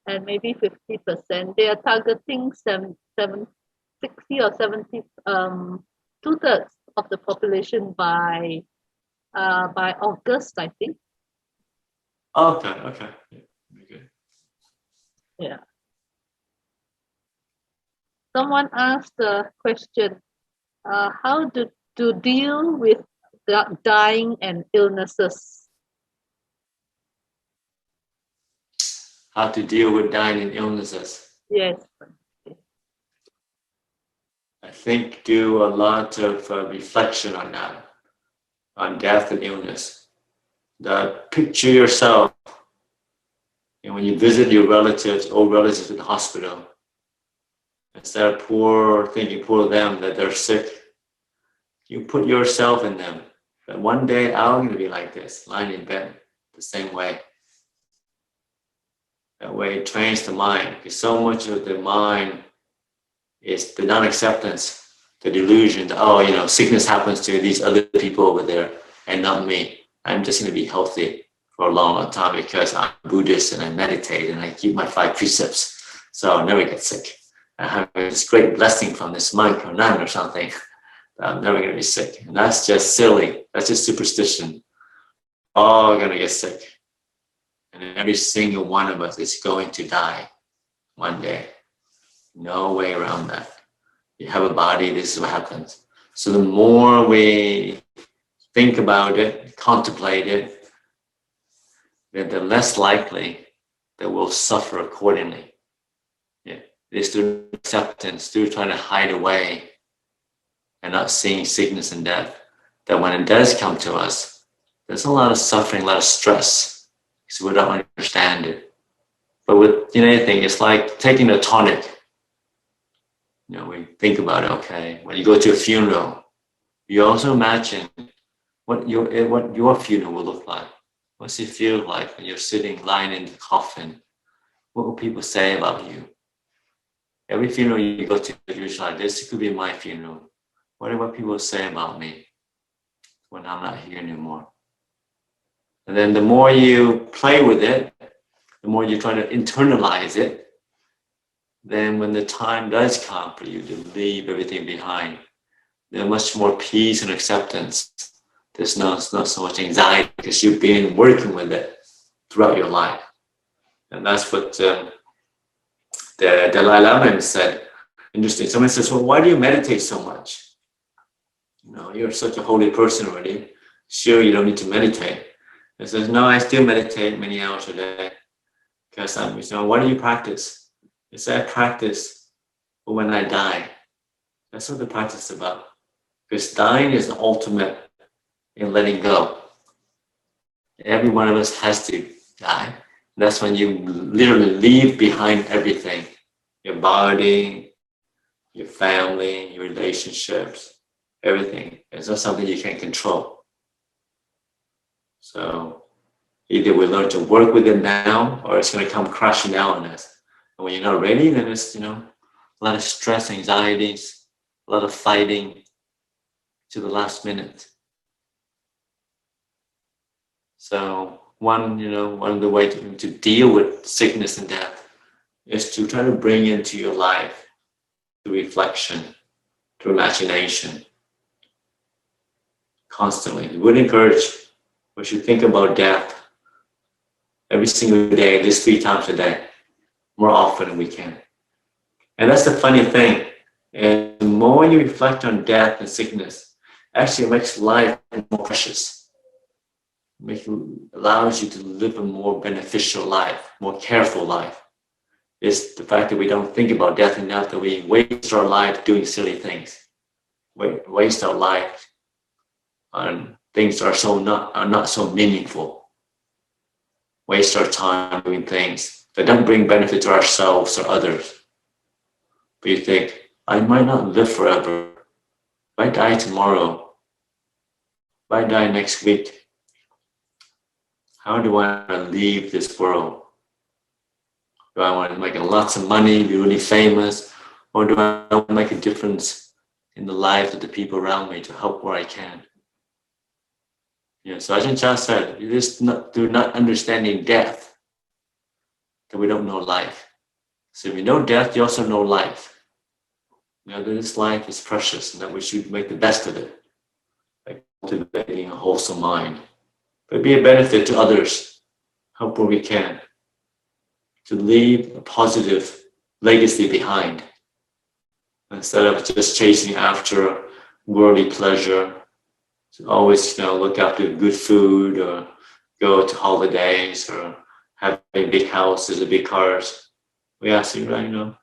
and maybe 50%. They are targeting 60 or 70, 2/3 of the population by August, I think. Okay. Okay. Yeah. Someone asked a question: how to deal with dying and illnesses? How to deal with dying and illnesses? Yes. I think do a lot of reflection on that, on death and illness. Picture yourself, when you visit your old relatives in the hospital, instead of thinking poor them that they're sick, you put yourself in them. That one day I'm going to be like this, lying in bed the same way. That way it trains the mind, because so much of the mind is the non-acceptance, the delusion that, sickness happens to these other people over there and not me. I'm just going to be healthy for a long time because I'm Buddhist and I meditate and I keep my 5 precepts. So I'll never get sick. I have this great blessing from this monk or nun or something. I'm never going to be sick. And that's just silly. That's just superstition. All going to get sick. And every single one of us is going to die one day. No way around that. You have a body, this is what happens. So the more we think about it, contemplate it, then the less likely that will suffer accordingly. Yeah. It's through acceptance, through trying to hide away and not seeing sickness and death, that when it does come to us, there's a lot of suffering, a lot of stress, because we don't understand it. But with anything, it's like taking a tonic. We think about it, okay, when you go to a funeral, you also imagine what your funeral will look like. What's it feel like when you're sitting, lying in the coffin? What will people say about you? Every funeral you go to, usually like this, it could be my funeral. What do people say about me when I'm not here anymore? And then the more you play with it, the more you try to internalize it, then when the time does come for you to leave everything behind, there's much more peace and acceptance. There's not so much anxiety because you've been working with it throughout your life. And that's what the Dalai Lama said. Interesting. Someone says, well, why do you meditate so much? You're such a holy person already. Sure, you don't need to meditate. He says, no, I still meditate many hours a day. Because why do you practice? He said, I practice for when I die. That's what the practice is about. Because dying is the ultimate in letting go. Every one of us has to die. That's when you literally leave behind everything. Your body, your family, your relationships, everything. It's not something you can control. So either we learn to work with it now, or it's going to come crashing down on us. And when you're not ready, then it's, a lot of stress, anxieties, a lot of fighting to the last minute. So one of the ways to deal with sickness and death is to try to bring into your life the reflection, through imagination, constantly. We would encourage, we should think about death every single day, at least 3 times a day, more often than we can. And that's the funny thing. And the more you reflect on death and sickness, actually it makes life more precious. It allows you to live a more beneficial life, more careful life. It's the fact that we don't think about death enough, that we waste our life doing silly things. We waste our life on things that are not so meaningful. Waste our time doing things that don't bring benefit to ourselves or others. But you think, I might not live forever. If I die tomorrow, if I die next week, how do I want to leave this world? Do I want to make lots of money, be really famous? Or do I want to make a difference in the lives of the people around me to help where I can? So Ajahn Chah said, it is through not understanding death that we don't know life. So if you know death, you also know life. That this life is precious and that we should make the best of it, like cultivating a wholesome mind. But be a benefit to others, help where we can, to leave a positive legacy behind, instead of just chasing after worldly pleasure, to always look after good food or go to holidays or have big houses or big cars. We ask you,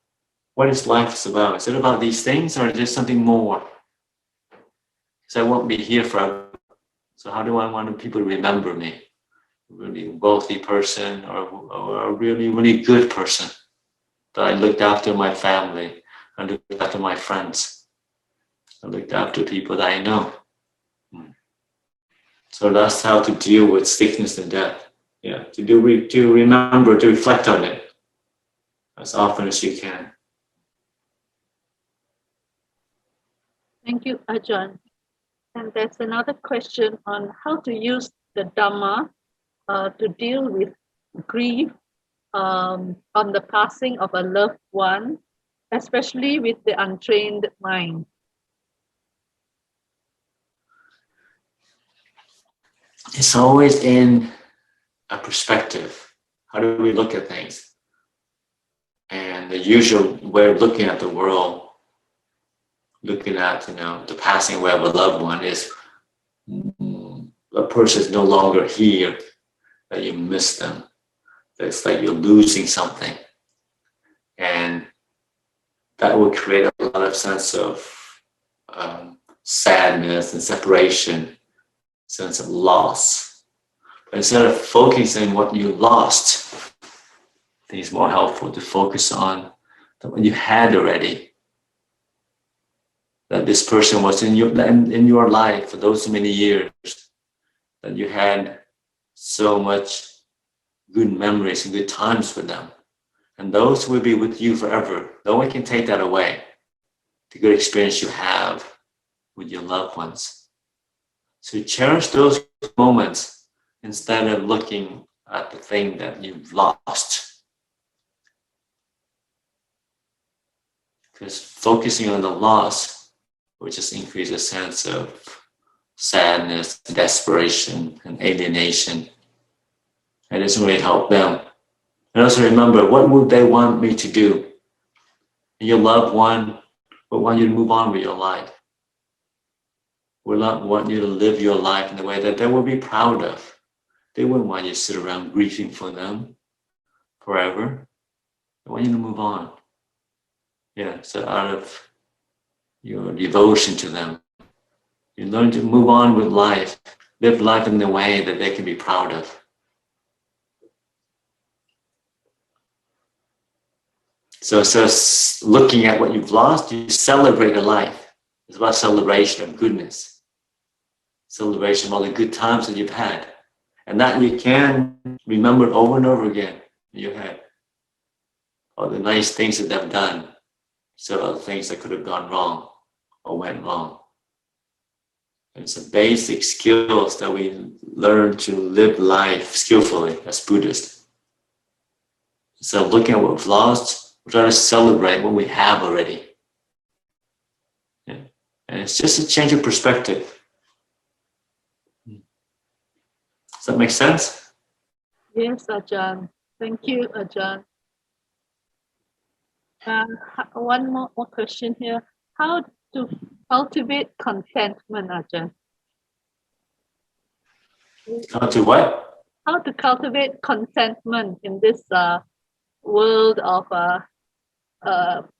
what is life about? Is it about these things or is there something more? Because I won't be here forever. So how do I want people to remember me? A really wealthy person or a really, really good person? That I looked after my family, I looked after my friends, I looked after people that I know. So that's how to deal with sickness and death. To remember, to reflect on it as often as you can. Thank you, Ajahn. And there's another question on how to use the Dhamma to deal with grief on the passing of a loved one, especially with the untrained mind. It's always in a perspective. How do we look at things? And the usual way of looking at the world, looking at the passing away of a loved one, is a person is no longer here, that you miss them. It's like you're losing something. And that will create a lot of sense of sadness and separation, sense of loss. But instead of focusing on what you lost, I think it's more helpful to focus on what you had already. That this person was in your life for those many years, that you had so much good memories and good times with them. And those will be with you forever. No one can take that away. The good experience you have with your loved ones. So cherish those moments instead of looking at the thing that you've lost. Because focusing on the loss will just increase a sense of sadness, desperation, and alienation. And it doesn't really help them. And also remember, what would they want me to do? Your loved one would want you to move on with your life. Would not want you to live your life in a way that they will be proud of. They wouldn't want you to sit around grieving for them forever. They want you to move on. Yeah, so out of your devotion to them, you learn to move on with life, live life in a way that they can be proud of. So looking at what you've lost, you celebrate a life. It's about celebration of goodness. Celebration of all the good times that you've had. And that you can remember over and over again in your head. All the nice things that they've done. So all the things that could have gone wrong or went wrong. And it's a basic skills that we learn to live life skillfully as Buddhists. So looking at what we've lost, we're trying to celebrate what we have already. Yeah. And it's just a change of perspective. Does that make sense? Yes, Ajahn. Thank you, Ajahn. One more question here. How to cultivate contentment, Ajahn? How to what? How to cultivate contentment in this world of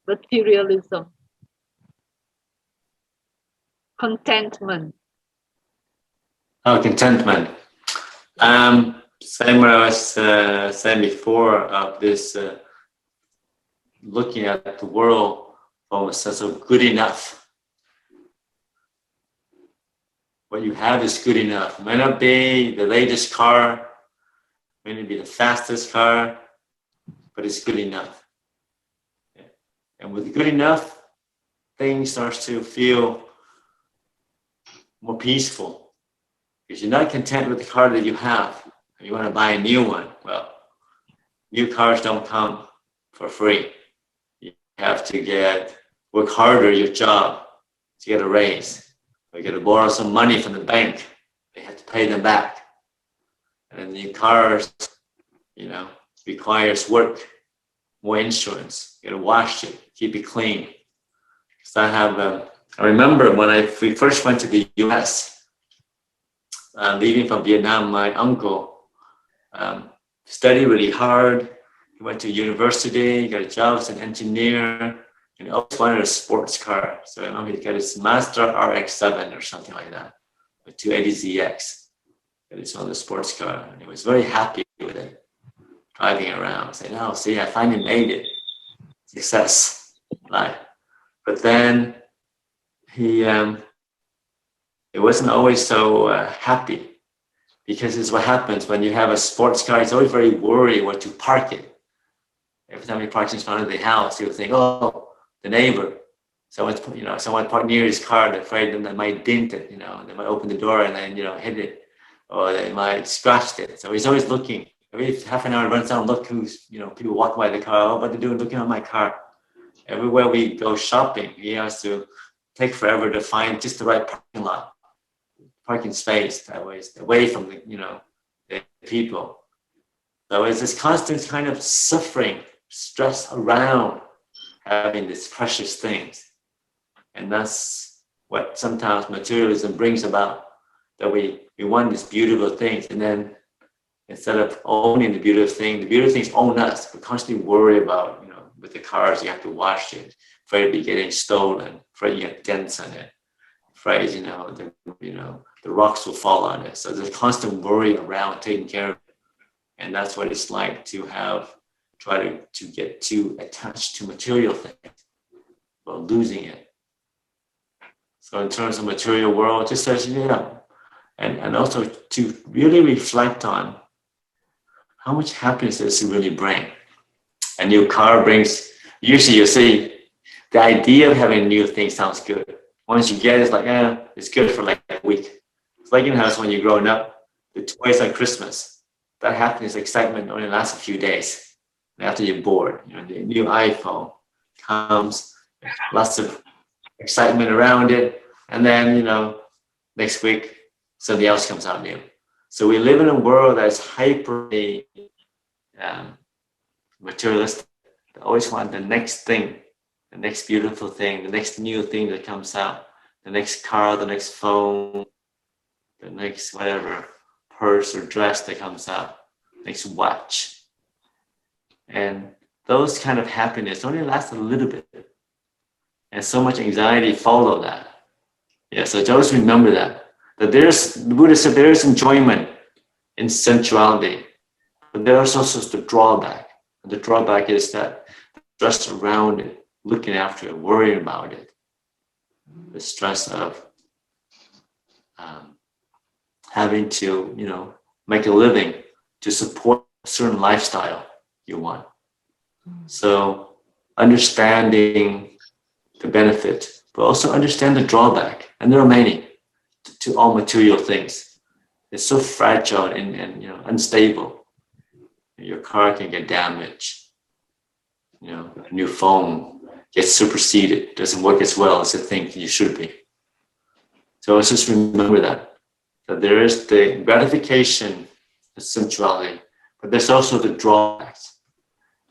materialism? Contentment. Oh, contentment. Same what I was saying before of this looking at the world from a sense of good enough. What you have is good enough. It may not be the latest car, may not be the fastest car, but it's good enough. Yeah. And with good enough, things start to feel more peaceful. Because you're not content with the car that you have. You want to buy a new one. Well, new cars don't come for free. You have to work harder at your job to get a raise. Or you got to borrow some money from the bank. They have to pay them back. And the new cars, requires work, more insurance. You got to wash it, keep it clean. Because I remember when we first went to the US, leaving from Vietnam, my uncle studied really hard. He went to university, got a job as an engineer, and always wanted a sports car. So I know he got his Mazda RX-7 or something like that, with 280ZX. Got his own sports car, and he was very happy with it, driving around, saying, "Oh, see, I finally made it, success, life." But then it wasn't always so happy, because it's what happens when you have a sports car. It's always very worried where to park it. Every time he parks in front of the house, he'll think, "Oh, the neighbor, someone parked near his car. They're afraid that they might dent it. They might open the door and then hit it, or they might scratch it." So he's always looking. Every half an hour, runs down, look who's people walk by the car. Oh, what they're doing, looking at my car. Everywhere we go shopping, he has to take forever to find just the right parking space that way, away from the people. So it's this constant kind of suffering, stress around having these precious things. And that's what sometimes materialism brings about, that we want these beautiful things, and then Instead of owning the beautiful things own us. We constantly worry about, with the cars, you have to wash it, afraid of it getting stolen, afraid you have dents on it, afraid, the rocks will fall on it. So there's constant worry around taking care of it. And that's what it's like to try to get too attached to material things while losing it. So in terms of material world, just as, and also to really reflect on how much happiness does it really bring. A new car brings, usually you see, the idea of having new things sounds good. Once you get it, it's like, it's good for like a week. It's like in the house when you're growing up, the toys on Christmas, that happiness, excitement only lasts a few days. And after you're bored, the new iPhone comes, lots of excitement around it. And then, next week, something else comes out new. So we live in a world that's hyperly materialistic. They always want the next thing, the next beautiful thing, the next new thing that comes out, the next car, the next phone, the next whatever, purse or dress that comes out, next watch. And those kind of happiness only last a little bit. And so much anxiety follow that. Yeah, so just remember that the Buddha said there is enjoyment in sensuality, but there is also the drawback. And the drawback is that the stress around it, looking after it, worrying about it, the stress of having to, make a living to support a certain lifestyle you want. So understanding the benefit, but also understand the drawback. And there are many to all material things. It's so fragile and unstable. Your car can get damaged. A new phone gets superseded, doesn't work as well as you think you should be. So let's just remember that there is the gratification, the sensuality, but there's also the drawbacks.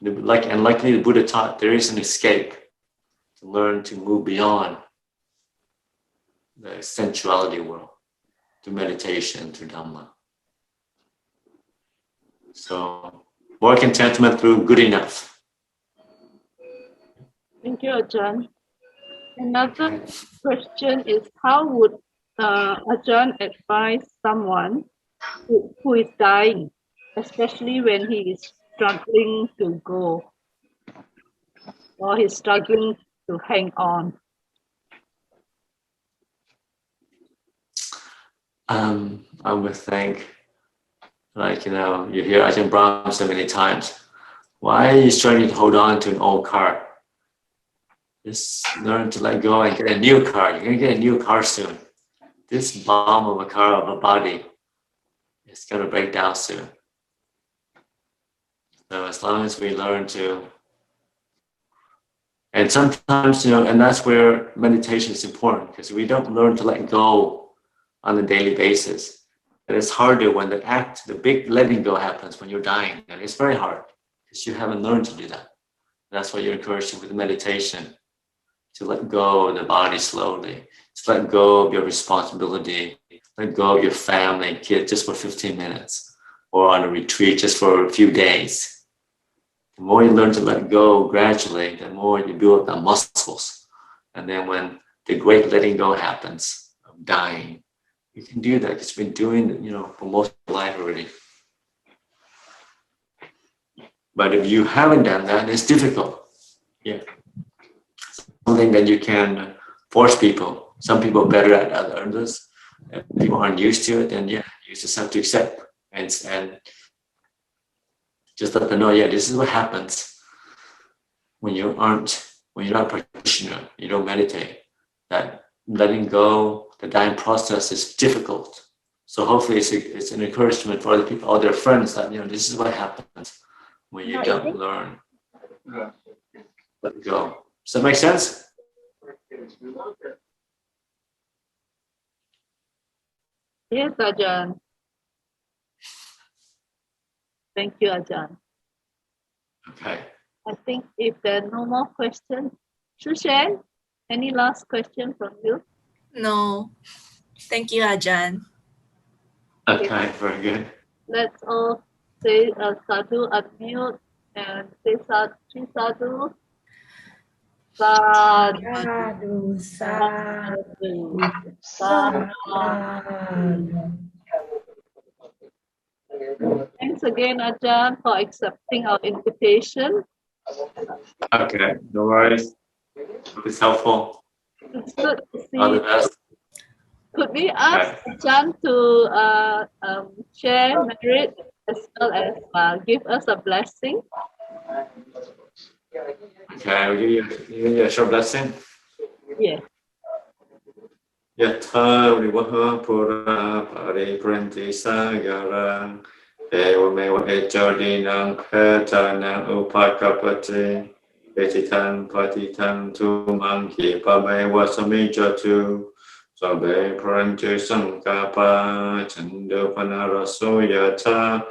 And likely the Buddha taught there is an escape to learn to move beyond the sensuality world, through meditation, through Dhamma. So more contentment through good enough. Thank you, Ajahn. Another question is, how would Ajahn advise someone who is dying, especially when he is struggling to go, or he's struggling to hang on? I would think, you hear Ajahn Brahm so many times, why are you struggling to hold on to an old car? Just learn to let go and get a new car. You're going to get a new car soon. This bomb of a car, of a body, is going to break down soon. So as long as we learn to, and sometimes, and that's where meditation is important, because we don't learn to let go on a daily basis. And it's harder when the big letting go happens when you're dying. And it's very hard because you haven't learned to do that. That's why you're encouraged with meditation, to let go of the body slowly, to let go of your responsibility, let go of your family and kids just for 15 minutes, or on a retreat just for a few days. The more you learn to let go gradually, the more you build up the muscles. And then when the great letting go happens of dying, you can do that. It's been doing it, for most of your life already. But if you haven't done that, it's difficult. Yeah. Something that you can force people. Some people are better at others. If people aren't used to it, then you just have to accept and just let them know, this is what happens when you're not a practitioner, you don't meditate. That letting go, the dying process is difficult. So hopefully it's an encouragement for other people, other friends, that this is what happens when you don't learn. Let go. Does that make sense? Yes, Ajahn. Thank you, Ajahn. Okay. I think if there are no more questions, Shushan, any last question from you? No. Thank you, Ajahn. Okay, very good. Let's all say sadhu, unmute, and say sadhu, sadhu. Sadhu, Sadhu, sadhu, sadhu. Thanks again, Ajahn, for accepting our invitation. Okay, no worries. Hope it's helpful. It's good to All the see. best. Could we ask Ajahn to share merit as well as give us a blessing? Okay, we'll give you a short blessing. Yes. Yatha vivaha pura paripranti sagara evamewa ejodinam khetana upakapati etitan patitan tu manki pamewa samijatu sabe pranti sankapa chando panaraso yatha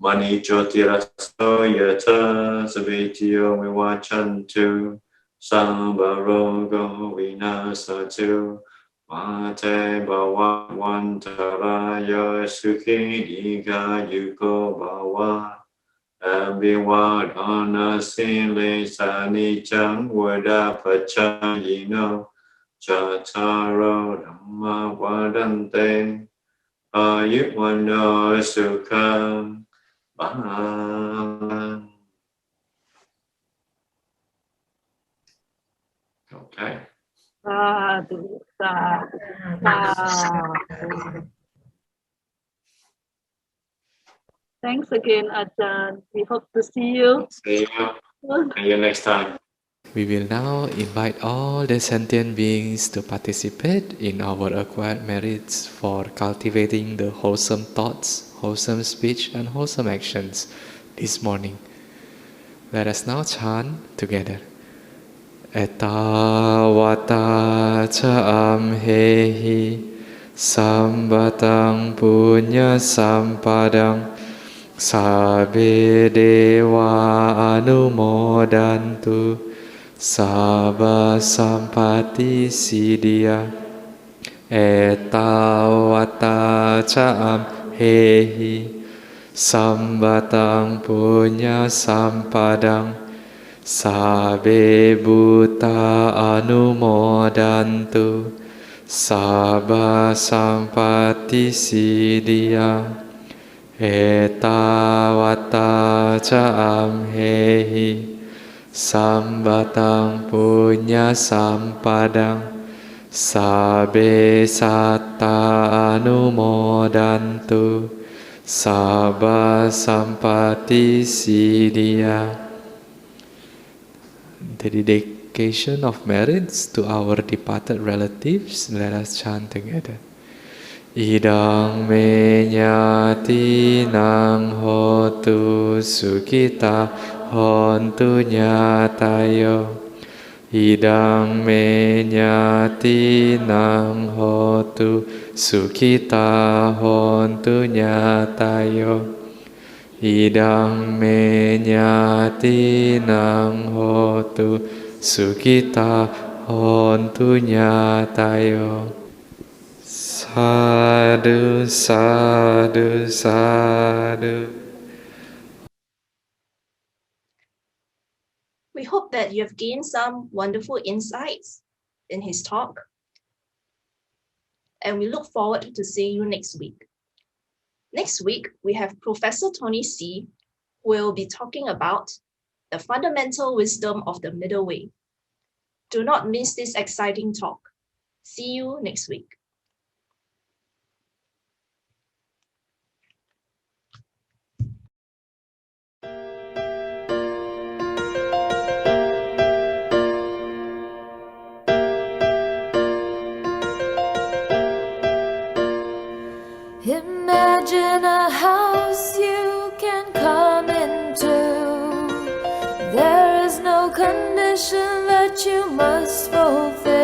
mani jyotiraso yatha sabityo viwachantu sambarogo vinasatu Mate Bhavantaraya Sukhi Dika Yuko Bhava Abhivadana Sile Sanichang Vada Pachayino Chataro Dhamma Vadante Ayurvana Sukham Bhavan. Okay. Sadhu, sadhu, sadhu. Thanks again, Ajahn. We hope to see you. See you next time. We will now invite all the sentient beings to participate in our acquired merits for cultivating the wholesome thoughts, wholesome speech, and wholesome actions this morning. Let us now chant together. Etawata cha amhehi sambatang punya sampadang sabbe dewa anumodantu sabba sampati siddhya. Etawata ca amhehi sambatang punya sampadang sabbe bhuta anumodantu sabba sampati siddhya. Etawata ca amhehi sambatang punya sampadang sabbe satta anumodantu sabba sampati siddhya. The dedication of merits to our departed relatives, let us chant together. Idang me nyati nang hotu sukita hontu nyatayo. Idang me nyati nang hotu sukita hontu nyatayo. Idang me nyati nang hotu sukita hontu nyatayo. Sadhu, sadhu, sadhu. We hope that you have gained some wonderful insights in his talk, and we look forward to seeing you next week. Next week, we have Professor Tony C., who will be talking about the fundamental wisdom of the middle way. Do not miss this exciting talk. See you next week. Imagine a house you can come into. There is no condition that you must fulfill.